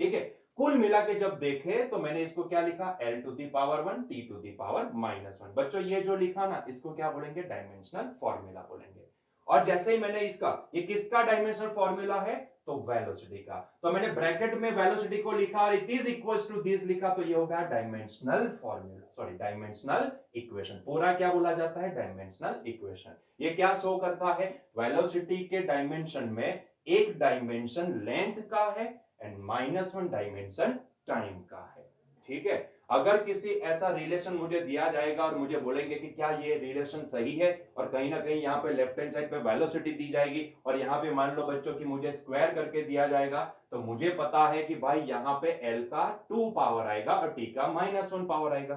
ठीक है, कुल मिला के जब देखे तो मैंने इसको क्या लिखा, L to the power 1 T to the power -1। बच्चों, ये जो लिखा ना, इसको क्या बोलेंगे, डायमेंशनल फॉर्मूला बोलेंगे। और जैसे ही मैंने ये किसका डायमेंशनल फॉर्मूला है, तो वेलोसिटी का, तो मैंने ब्रैकेट में वेलोसिटी को लिखा और it is equals to this लिखा, तो ये हो गया dimensional formula, sorry dimensional equation. पूरा क्या बोला जाता है, डायमेंशनल इक्वेशन। ये क्या शो करता है, वेलोसिटी के डायमेंशन में एक डायमेंशन लेंथ का है एंड -1 डायमेंशन टाइम का है। ठीक है, अगर किसी ऐसा रिलेशन मुझे दिया जाएगा और मुझे बोलेंगे कि क्या ये रिलेशन सही है, और कहीं ना कहीं यहाँ पे लेफ्ट हैंड साइड पे वेलोसिटी दी जाएगी और यहाँ पे मान लो बच्चों कि मुझे स्क्वायर करके दिया जाएगा, तो मुझे पता है कि भाई यहाँ पे L का 2 पावर आएगा और T का -1 पावर आएगा।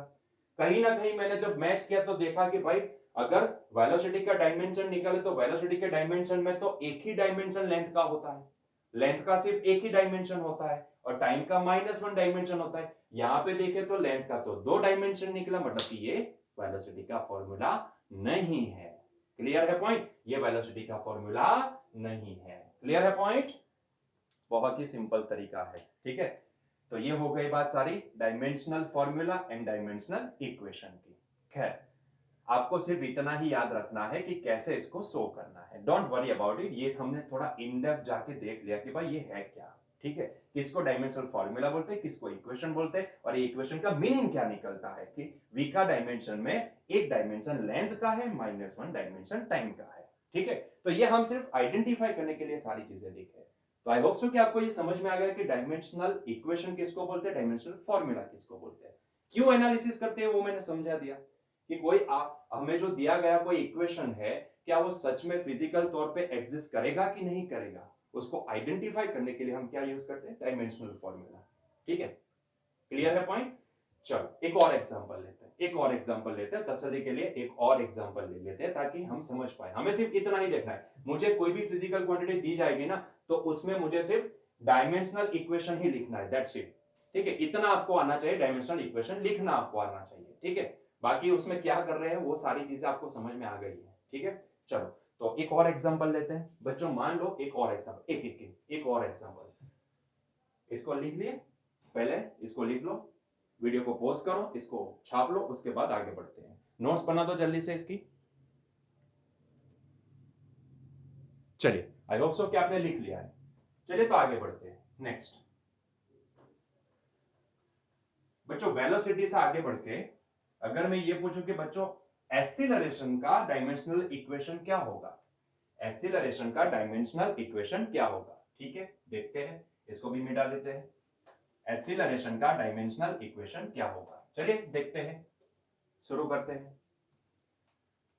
कहीं ना कहीं मैंने जब मैच किया तो देखा कि भाई अगर वेलोसिटी का डायमेंशन निकाले तो वेलोसिटी के डायमेंशन में तो एक ही डायमेंशन लेंथ का होता है, लेंथ का सिर्फ एक ही डायमेंशन होता है, और टाइम का -1 डायमेंशन होता है। यहां पे देखें तो लेंथ का तो 2 डायमेंशन निकला, मतलब कि ये वेलोसिटी का फॉर्मूला नहीं है। क्लियर है पॉइंट? ये वेलोसिटी का फॉर्मूला नहीं है। क्लियर है पॉइंट? बहुत ही सिंपल तरीका है। ठीक है, तो ये हो गई बात सारी dimensional formula and dimensional equation की। खैर, आपको सिर्फ इतना ही याद रखना है कि कैसे इसको शो करना है। डोंट वरी अबाउट इट, ये हमने थोड़ा इन डेप्थ जाके देख लिया कि भाई ये है क्या। ठीक है, किसको डायमेंशनल फॉर्मूला बोलते हैं, किसको इक्वेशन बोलते हैं, और ये इक्वेशन का मीनिंग क्या निकलता है कि v का डायमेंशन में एक डायमेंशन लेंथ का है, -1 डायमेंशन टाइम का है। ठीक है, तो ये हम सिर्फ आइडेंटिफाई करने के लिए सारी चीजें लिखे। तो आई होप सो कि आपको ये समझ में आ गया कि डायमेंशनल इक्वेशन किसको बोलते हैं, डायमेंशनल फॉर्मूला किसको बोलते हैं, क्यों एनालिसिस करते हैं वो मैंने समझा दिया कि कोई हमें जो दिया गया कोई इक्वेशन है, क्या वो सच में फिजिकल तौर पे एग्जिस्ट करेगा कि नहीं करेगा, उसको आइडेंटिफाई करने के लिए हम क्या यूज करते हैं, डायमेंशनल फॉर्मूला। ठीक है, क्लियर है पॉइंट? चलो एक और एग्जांपल लेते हैं, एक और एग्जांपल लेते हैं, तसल्ली के लिए एक और एग्जांपल ले लेते हैं ताकि हम समझ पाए। हमें सिर्फ इतना ही देखना है, मुझे कोई भी फिजिकल क्वांटिटी दी जाएगी ना, तो उसमें मुझे सिर्फ डायमेंशनल इक्वेशन ही लिखना है, दैट्स इट। ठीक है, इतना आपको आना चाहिए, डायमेंशनल इक्वेशन लिखना आपको आना चाहिए। ठीक है, बाकी उसमें क्या कर रहे हैं वो सारी चीजें आपको समझ में आ गई है। ठीक है, चलो तो एक और एग्जांपल लेते हैं बच्चों, मान लो एक और एग्जांपल, एक और एग्जांपल। इसको लिख लिए, पहले इसको लिख लो, वीडियो को पॉज करो, इसको छाप लो, उसके बाद आगे बढ़ते हैं। नोट्स बना दो जल्दी से इसकी। चलिए आई होप सो कि आपने लिख लिया है। चलिए तो आगे बढ़ते हैं। नेक्स्ट बच्चों, वेलोसिटी से आगे बढ़ के अगर मैं ये पूछूं कि बच्चों एक्सीलरेशन का डायमेंशनल इक्वेशन क्या होगा, एक्सीलरेशन का डायमेंशनल इक्वेशन क्या होगा, ठीक है देखते हैं, इसको भी मिटा देते हैं। एक्सीलरेशन का डायमेंशनल इक्वेशन क्या होगा, चलिए देखते हैं, शुरू करते हैं।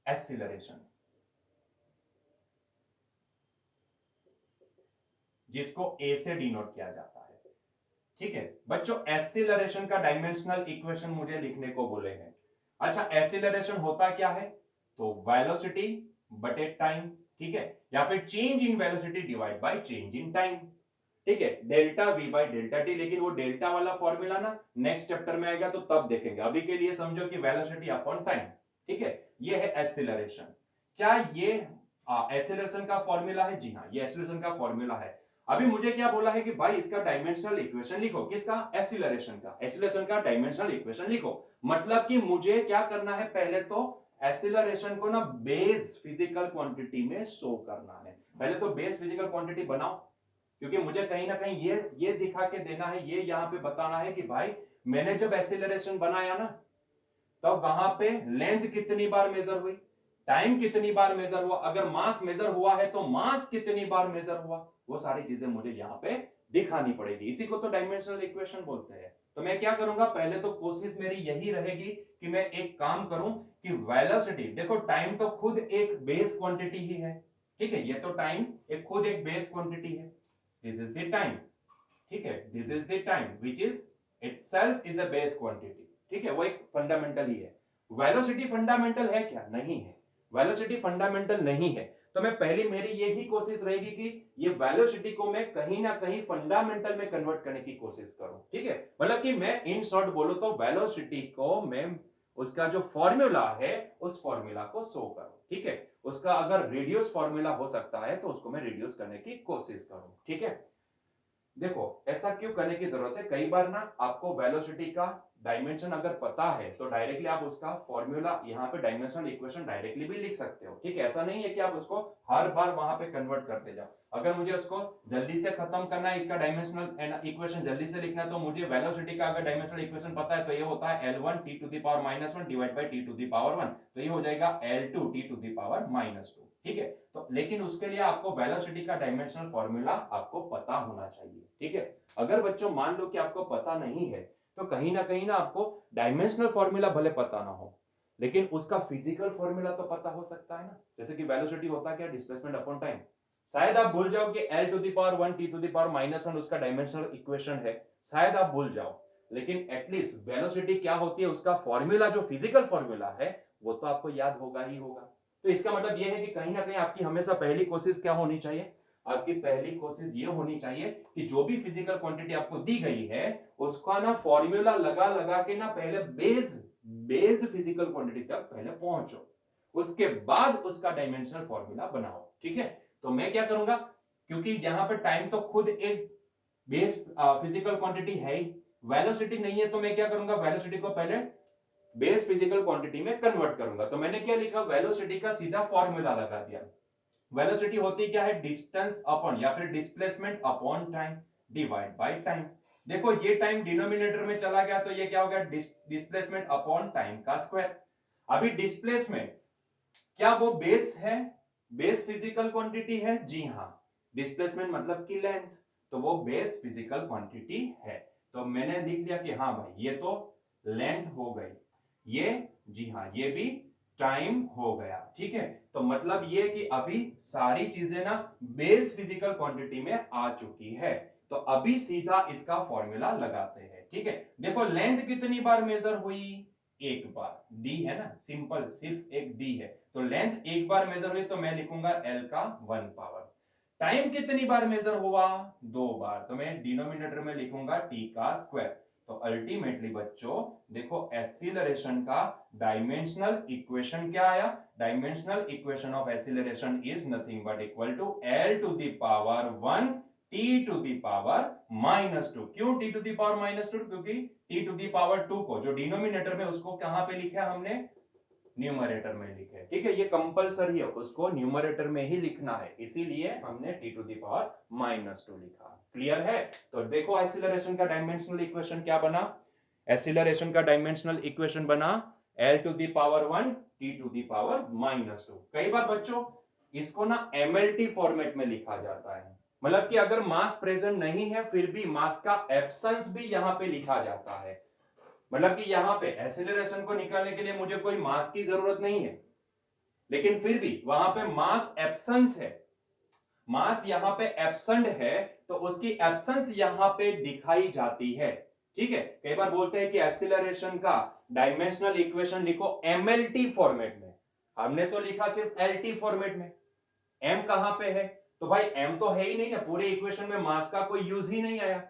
एक्सीलरेशन, जिसको ए से डिनोट किया जाता है, ठीक है बच्चों। एक्सीलरेशन का डायमेंशनल इक्वेशन मुझे लिखने को बोले हैं। अच्छा, एक्सीलरेशन होता क्या है, तो वेलोसिटी बटे टाइम, ठीक है, या फिर change in velocity divide by change in time, ठीक है, delta we by delta T. लेकिन वो डेल्टा वाला फॉर्मूला ना नेक्स्ट चैप्टर में आएगा तो तब देखेंगे, अभी के लिए समझो कि वेलोसिटी अपॉन टाइम, ठीक है। ये है एक्सीलरेशन। क्या ये एक्सीलरेशन का फॉर्मूला है? जी हाँ, ये एक्सीलरेशन का फॉर्मूला है। अभी मुझे क्या बोला है कि भाई इसका डायमेंशनल इक्वेशन लिखो, किसका? एक्सीलरेशन का। एक्सीलरेशन का डायमेंशनल इक्वेशन लिखो, मतलब कि मुझे क्या करना है, पहले तो एक्सीलरेशन को ना बेस फिजिकल क्वांटिटी में शो करना है। पहले तो बेस फिजिकल क्वांटिटी बनाओ, क्योंकि मुझे कहीं ना कहीं ये दिखा के देना है, ये यहां पे बताना है कि भाई मैंने जब एक्सीलरेशन बनाया ना, तब वहां पे लेंथ कितनी बार मेजर हुई, टाइम कितनी बार मेजर हुआ, अगर मास मेजर हुआ है तो मास कितनी बार मेजर हुआ, वो सारी चीजें मुझे यहाँ पे दिखानी पड़ेगी। इसी को तो डायमेंशनल इक्वेशन बोलते हैं। तो मैं क्या करूंगा, पहले तो कोशिश मेरी यही रहेगी कि मैं एक काम करूं कि वेलोसिटी, देखो टाइम तो खुद एक बेस क्वांटिटी ही है, ठीक है, ये तो टाइम एक खुद एक बेस क्वांटिटी है, दिस इज द टाइम, ठीक है, this is the time which is itself is a base quantity, ठीक है, वो एक फंडामेंटल ही है। वेलोसिटी फंडामेंटल है क्या? नहीं है, वेलोसिटी फंडामेंटल नहीं है। तो मैं पहली मेरी यही कोशिश रहेगी कि ये वेलोसिटी को मैं कहीं ना कहीं फंडामेंटल में कन्वर्ट करने की कोशिश करूं, ठीक है, मतलब कि मैं इन शॉर्ट बोलूं तो वेलोसिटी को मैं उसका जो फॉर्मूला है उस फॉर्मूला को शो करूं, ठीक है, उसका अगर रिड्यूस फॉर्मूला हो सकता है तो उसको मैं रिड्यूस करने की कोशिश करूं, ठीक है। देखो ऐसा क्यों करने की जरूरत है, कई बार ना आपको वेलोसिटी का डायमेंशन अगर पता है तो डायरेक्टली आप उसका फॉर्मूला यहाँ पे डायमेंशनल इक्वेशन डायरेक्टली भी लिख सकते हो, ठीक है, ऐसा नहीं है कि आप उसको हर बार वहां पे कन्वर्ट करते जाओ। अगर मुझे उसको जल्दी से खत्म करना है, इसका डायमेंशनल इक्वेशन जल्दी से लिखना है, तो मुझे वेलोसिटी का अगर डायमेंशनल इक्वेशन पता है तो ये होता है L1 t to the power -1 divide by t to the power 1, तो ये हो जाएगा L2 t to the power -2, ठीक है। तो लेकिन उसके लिए आपको वेलोसिटी का डायमेंशनल फॉर्मूला आपको पता होना चाहिए, ठीक है। अगर बच्चों मान लो कि आपको पता नहीं है तो कहीं ना आपको डायमेंशनल फॉर्मूला भले पता ना हो, लेकिन उसका फिजिकल फॉर्मूला तो पता हो सकता है ना। जैसे कि वेलोसिटी होता क्या, डिस्प्लेसमेंट अपॉन टाइम। शायद आप भूल जाओ कि L to the power 1 t to the power -1 उसका डायमेंशनल इक्वेशन है, शायद आप भूल जाओ, लेकिन एटलीस्ट वेलोसिटी क्या होती है उसका फॉर्मूला, जो फिजिकल फॉर्मूला है वो तो आपको याद होगा ही होगा। तो इसका मतलब यह है कि कहीं ना कहीं आपकी हमेशा पहली कोशिश क्या होनी चाहिए, आपकी पहली कोशिश ये होनी चाहिए कि जो भी फिजिकल क्वांटिटी आपको दी गई है उसका ना फॉर्मूला लगा लगा के ना पहले बेस बेस फिजिकल क्वांटिटी तक पहले पहुंचो, उसके बाद उसका डायमेंशनल फॉर्मूला बनाओ, ठीक है। तो मैं क्या करूंगा, क्योंकि यहां पर टाइम तो खुद एक बेस फिजिकल क्वांटिटी है ही, वेलोसिटी नहीं है, तो मैं क्या करूंगा, वेलोसिटी को पहले बेस फिजिकल क्वांटिटी में कन्वर्ट करूंगा। तो मैंने क्या लिखा, वेलोसिटी का सीधा फॉर्मूला लगा दिया। वेलोसिटी होती क्या है, डिस्टेंस अपॉन या फिर displacement upon time divide by time. देखो ये टाइम डिनोमिनेटर में चला गया तो ये क्या हो गया, डिस्प्लेसमेंट अपॉन टाइम का स्क्वायर। अभी डिस्प्लेसमेंट क्या वो बेस है, बेस फिजिकल क्वांटिटी है? जी हां, डिस्प्लेसमेंट मतलब की लेंथ, तो वो बेस फिजिकल क्वांटिटी है। तो मैंने लिख दिया कि हाँ भाई ये तो लेंथ हो गई, ये जी हाँ ये भी टाइम हो गया, ठीक है। तो मतलब ये कि अभी सारी चीजें ना बेस फिजिकल क्वांटिटी में आ चुकी है। तो अभी सीधा इसका फॉर्मूला लगाते हैं, ठीक है। देखो लेंथ कितनी बार मेजर हुई, एक बार, डी है ना, सिंपल सिर्फ एक डी है, तो लेंथ एक बार मेजर हुई तो मैं लिखूंगा एल का 1 पावर। टाइम कितनी बार मेजर हुआ, 2 बार, तो मैं डिनोमिनेटर में लिखूंगा टी का स्क्वायर। तो अल्टीमेटली बच्चों देखो एक्सीलरेशन का डायमेंशनल इक्वेशन क्या आया, dimensional equation of acceleration is nothing but equal to L to the power 1 t to the power -2। क्यों t टू द पावर -2? क्योंकि t टू द पावर 2 को जो डिनोमिनेटर में उसको कहां पे लिखा है हमने, न्यूमरेटर में लिखे। ठीक है, ये कंपलसरी है, उसको न्यूमरेटर में ही लिखना है, इसीलिए हमने t टू द पावर -2 लिखा। क्लियर है? तो देखो एक्सीलरेशन का डायमेंशनल इक्वेशन क्या बना, एक्सीलरेशन का डायमेंशनल इक्वेशन बना L to the power 1 t to the power -2। कई बार बच्चों इसको ना MLT फॉर्मेट में लिखा जाता है, मतलब कि अगर मास प्रेजेंट नहीं है फिर भी मास का एब्सेंस भी यहां पे लिखा जाता है। मतलब कि यहां पे एक्सीलरेशन को निकालने के लिए मुझे कोई मास की जरूरत नहीं है, लेकिन फिर भी वहां पे मास एब्सेंस है, मास यहां पे एब्सेंट है, तो उसकी एब्सेंस यहां पे दिखाई जाती है। ठीक है, कई बार बोलते हैं कि एक्सीलरेशन का डायमेंशनल इक्वेशन लिखो MLT फॉर्मेट में, हमने तो लिखा सिर्फ LT फॉर्मेट में। m कहां पे है, तो भाई m तो है ही नहीं ना, पूरे इक्वेशन में मास का कोई यूज ही नहीं आया,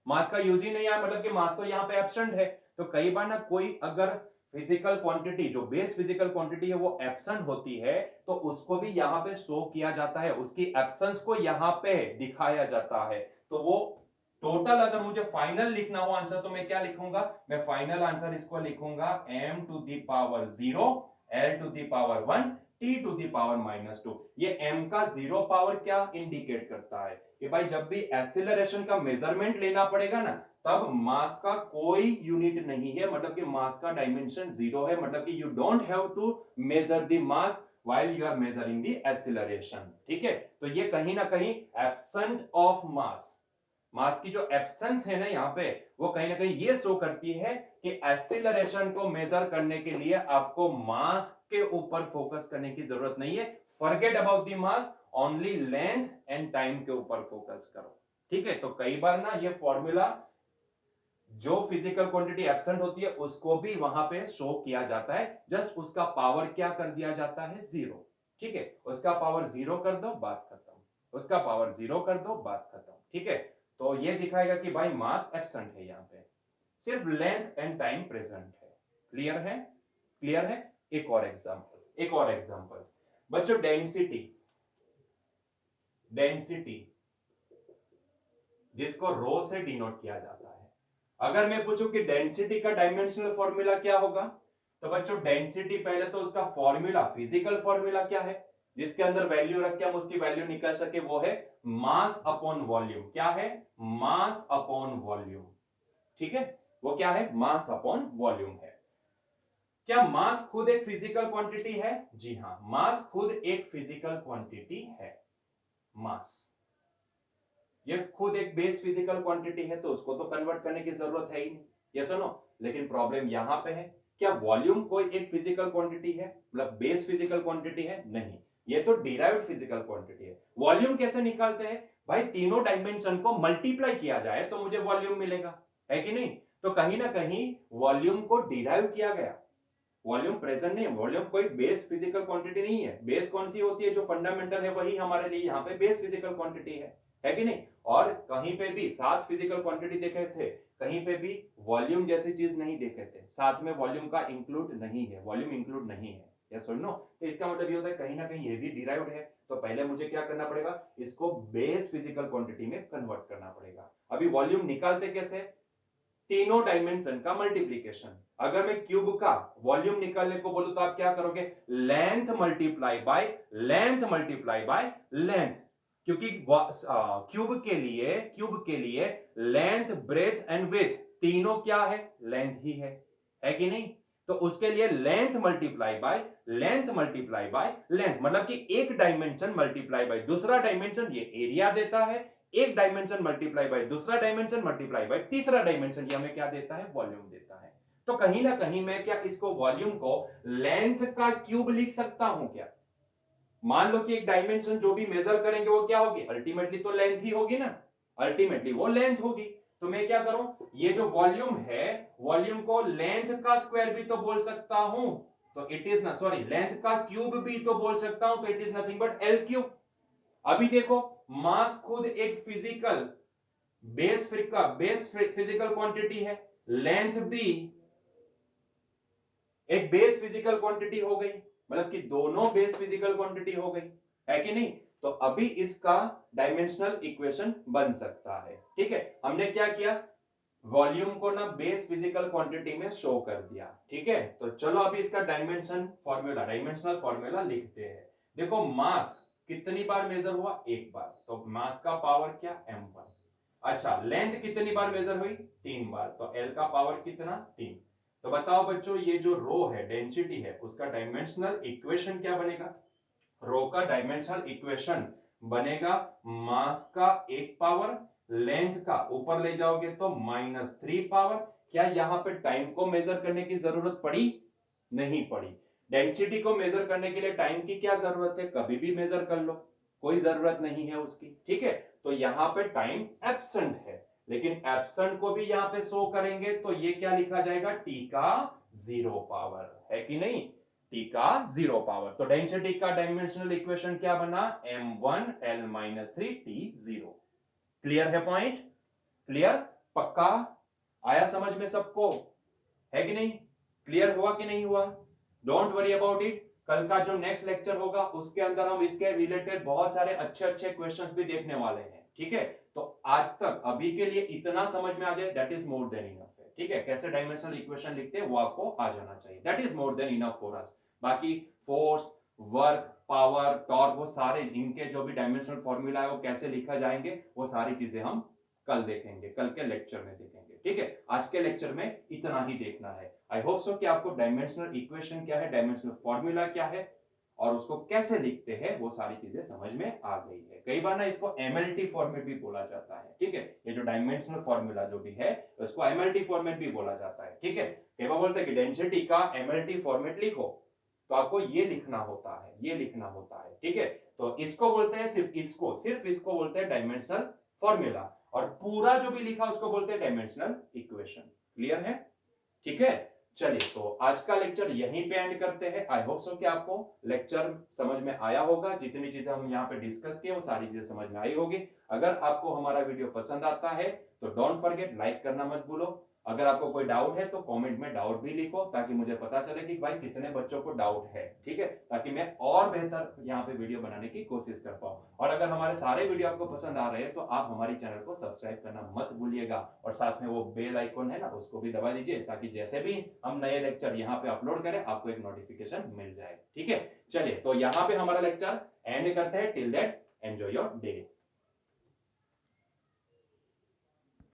मास का यूज ही नहीं आया, मतलब कि मास तो यहां पे एब्सेंट है। तो कई बार ना कोई अगर फिजिकल क्वांटिटी, जो बेस फिजिकल क्वांटिटी है वो एब्सेंट होती है, तो उसको भी यहां पे शो किया जाता है, उसकी एब्सेंस को यहां पे दिखाया जाता है। तो वो टोटल अगर मुझे फाइनल लिखना हो आंसर, तो मैं क्या लिखूंगा, मैं फाइनल आंसर इसको लिखूंगा m to the power 0 L to the power 1 t to the power -2। ये m का जीरो पावर क्या इंडिकेट करता है कि भाई जब भी एक्सीलरेशन का मेजरमेंट लेना पड़ेगा ना, तब मास का कोई यूनिट नहीं है, मतलब कि मास का डायमेंशन 0 है, मतलब कि you don't have to measure the mass while you are measuring the acceleration। ठीक है, तो ये कहीं ना कहीं एब्सेंट ऑफ मास, मास की जो एब्सेंस है ना यहाँ पे, वो कहीं ना कहीं ये शो करती है कि एक्सीलरेशन को मेजर करने के लिए आपको मास के ऊपर फोकस करने की जरूरत नहीं है। Forget about the mass, only length and time के ऊपर फोकस करो। ठीक है, तो कई बार ना ये फॉर्मूला जो फिजिकल क्वांटिटी एब्सेंट होती है उसको भी वहां पे शो किया जाता है, जस्ट उसका पावर क्या कर दिया जाता है, 0। ठीक है, उसका पावर 0 कर दो, बात खत्म, उसका पावर 0 कर दो, बात खत्म। ठीक है, तो ये दिखाएगा कि भाई मास एब्सेंट है, यहाँ पे सिर्फ लेंथ एंड टाइम प्रेजेंट है। क्लियर है? क्लियर है? एक और एग्जांपल, एक और एग्जांपल बच्चों, डेंसिटी, डेंसिटी जिसको रो से डिनोट किया जाता है। अगर मैं पूछूं कि डेंसिटी का डायमेंशनल फॉर्मूला क्या होगा, तो बच्चों डेंसिटी पहले तो उसका फॉर्मूला, फिजिकल फॉर्मूला क्या है जिसके अंदर वैल्यू रख के हम उसकी वैल्यू निकाल सके, वो है मास अपॉन वॉल्यूम। क्या है? Mass upon volume. ठीक है, वो क्या है? मास अपॉन वॉल्यूम है। क्या मास खुद एक फिजिकल क्वांटिटी है? जी हां, मास खुद एक फिजिकल क्वांटिटी है। मास ये खुद एक बेस फिजिकल क्वांटिटी है, तो उसको तो कन्वर्ट करने की जरूरत है ही नहीं, यस और नो। लेकिन प्रॉब्लम यहां पे है, क्या वॉल्यूम कोई एक फिजिकल क्वांटिटी है, मतलब बेस फिजिकल क्वांटिटी है? नहीं, ये तो डिराइव्ड फिजिकल क्वांटिटी है। वॉल्यूम कैसे निकालते हैं भाई? तीनों डायमेंशन को मल्टीप्लाई किया जाए तो मुझे वॉल्यूम मिलेगा, है कि नहीं? तो कहीं ना कहीं वॉल्यूम को डिराइव किया गया, वॉल्यूम प्रेजेंट नहीं है, वॉल्यूम कोई बेस फिजिकल क्वांटिटी नहीं है। बेस कौन सी होती है? जो फंडामेंटल है वही हमारे लिए यहाँ पे बेस फिजिकल क्वांटिटी है कि नहीं? और कहीं पे भी 7 फिजिकल क्वांटिटी देखे थे, कहीं पे भी वॉल्यूम जैसी चीज नहीं देखे थे, साथ में वॉल्यूम का इंक्लूड नहीं है, वॉल्यूम इंक्लूड नहीं है, यस और नो। तो इसका मतलब ये होता है कहीं ना कहीं ये भी डिराइव्ड है, तो पहले मुझे क्या करना पड़ेगा, इसको बेस फिजिकल क्वांटिटी में कन्वर्ट करना पड़ेगा। अभी वॉल्यूम निकालते कैसे? तीनों डायमेंशन का मल्टीप्लीकेशन। अगर मैं क्यूब का वॉल्यूम निकालने को बोलूं तो आप क्या करोगे? Length multiply by length multiply by length, क्योंकि क्यूब के लिए लेंथ, ब्रेथ एंड विड्थ तीनों क्या है? लेंथ ही है कि नहीं? तो उसके लिए length multiply by length multiply by length, मतलब कि एक डायमेंशन मल्टीप्लाई बाय दूसरा डायमेंशन, ये एरिया देता है। एक डायमेंशन मल्टीप्लाई बाय दूसरा डायमेंशन मल्टीप्लाई बाय तीसरा डायमेंशन, ये हमें क्या देता है? वॉल्यूम देता है। तो कहीं ना कहीं मैं क्या इसको वॉल्यूम को लेंथ का क्यूब लिख सकता हूं क्या? मान लो कि एक डायमेंशन जो भी मेजर करेंगे वो क्या होगी? अल्टीमेटली तो लेंथ ही होगी ना, अल्टीमेटली वो लेंथ होगी। तो मैं क्या करूं, ये जो वॉल्यूम है, वॉल्यूम को लेंथ का स्क्वायर भी तो बोल सकता हूं, तो इट इज ना, सॉरी, लेंथ का क्यूब भी तो बोल सकता हूं, तो it is nothing but L cube. अभी देखो, मास खुद एक फिजिकल बेस फिजिकल क्वांटिटी है, लेंथ भी एक बेस फिजिकल क्वांटिटी हो गई, मतलब कि दोनों बेस फिजिकल क्वांटिटी हो गई, है कि नहीं? तो अभी इसका डायमेंशनल इक्वेशन बन सकता है। ठीक है, हमने क्या किया, वॉल्यूम को ना बेस फिजिकल क्वांटिटी में शो कर दिया। ठीक है, तो चलो अभी इसका डायमेंशनल फॉर्मूला लिखते हैं। देखो मास कितनी बार मेजर हुआ, एक बार, तो मास का पावर क्या, m1। अच्छा, लेंथ कितनी बार मेजर हुई, 3 बार, तो L का पावर कितना, 3। तो बताओ बच्चों, ये जो रो है, डेंसिटी है, उसका डायमेंशनल इक्वेशन क्या बनेगा? रो का डायमेंशनल इक्वेशन बनेगा मास का 1 पावर, लेंथ का ऊपर ले जाओगे तो -3 पावर। क्या यहां पे टाइम को मेजर करने की जरूरत पड़ी? नहीं पड़ी। डेंसिटी को मेजर करने के लिए टाइम की क्या जरूरत है, कभी भी मेजर कर लो, कोई जरूरत नहीं है उसकी। ठीक है, तो यहां पे टाइम एब्सेंट है, लेकिन एब्सेंट को भी यहां पे शो करेंगे तो ये क्या लिखा जाएगा, टी का 0 पावर, है कि नहीं? टी का 0 पावर। तो डेंसिटी का डायमेंशनल इक्वेशन क्या बना, m1 l - 3 t 0। क्लियर है पॉइंट? क्लियर? पक्का? आया समझ में सबको, है कि नहीं? क्लियर हुआ कि नहीं हुआ? Don't worry about it. कल का जो नेक्स्ट लेक्चर होगा उसके अंदर हम इसके रिलेटेड बहुत सारे अच्छे अच्छे क्वेश्चंस भी देखने वाले हैं। ठीक है, तो आज तक अभी के लिए इतना समझ में आ जाए, that is more than enough है। ठीक है, कैसे डायमेंशनल इक्वेशन लिखते हैं वो आपको आ जाना चाहिए, that is more than enough for us. बाकी फोर्स, वर्क, पावर, टॉर्क, वो सारे इनके जो भी डायमेंशनल फॉर्मूला है वो कैसे लिखा जाएंगे, वो सारी चीजें हम कल देखेंगे, कल के लेक्चर में देखेंगे। ठीक है, आज के लेक्चर में इतना ही देखना है। आई होप सो कि आपको डायमेंशनल इक्वेशन क्या है, डायमेंशनल फॉर्मूला क्या है और उसको कैसे लिखते हैं वो सारी चीजें समझ में आ गई है। कई बार ना इसको एमएलटी फॉर्मेट भी बोला जाता है। ठीक है, ये जो डायमेंशनल फॉर्मूला जो भी है उसको एमएलटी फॉर्मेट भी बोला जाता है। ठीक है, कई बार बोलते हैं कि डेंसिटी का एमएलटी फॉर्मेट लिखो, तो आपको ये लिखना होता है, ये लिखना होता है। ठीक है, तो इसको बोलते हैं, सिर्फ इसको बोलते हैं डायमेंशनल फॉर्मूला, और पूरा जो भी लिखा उसको बोलते हैं डायमेंशनल इक्वेशन। क्लियर है? ठीक है, चलिए तो आज का लेक्चर यहीं पे एंड करते हैं। आई होप सो कि आपको लेक्चर समझ में आया होगा, जितनी चीजें हम यहाँ पे डिस्कस किए वो सारी चीजें समझ में आई होगी। अगर आपको हमारा वीडियो पसंद आता है तो डोंट फॉरगेट लाइक करना मत भूलो। अगर आपको कोई डाउट है तो कमेंट में डाउट भी लिखो, ताकि मुझे पता चले कि भाई कितने बच्चों को डाउट है। ठीक है, ताकि मैं और बेहतर यहाँ पे वीडियो बनाने की कोशिश कर पाऊँ। और अगर हमारे सारे वीडियो आपको पसंद आ रहे हैं तो आप हमारी चैनल को सब्सक्राइब करना मत भूलिएगा, और साथ में वो बेल आइकॉन है ना उसको भी दबा दीजिए, ताकि जैसे भी हम नए लेक्चर यहाँ पे अपलोड करें आपको एक नोटिफिकेशन मिल जाए। ठीक है, चलिए तो यहाँ पे हमारा लेक्चर एंड करते हैं। Till that enjoy your day.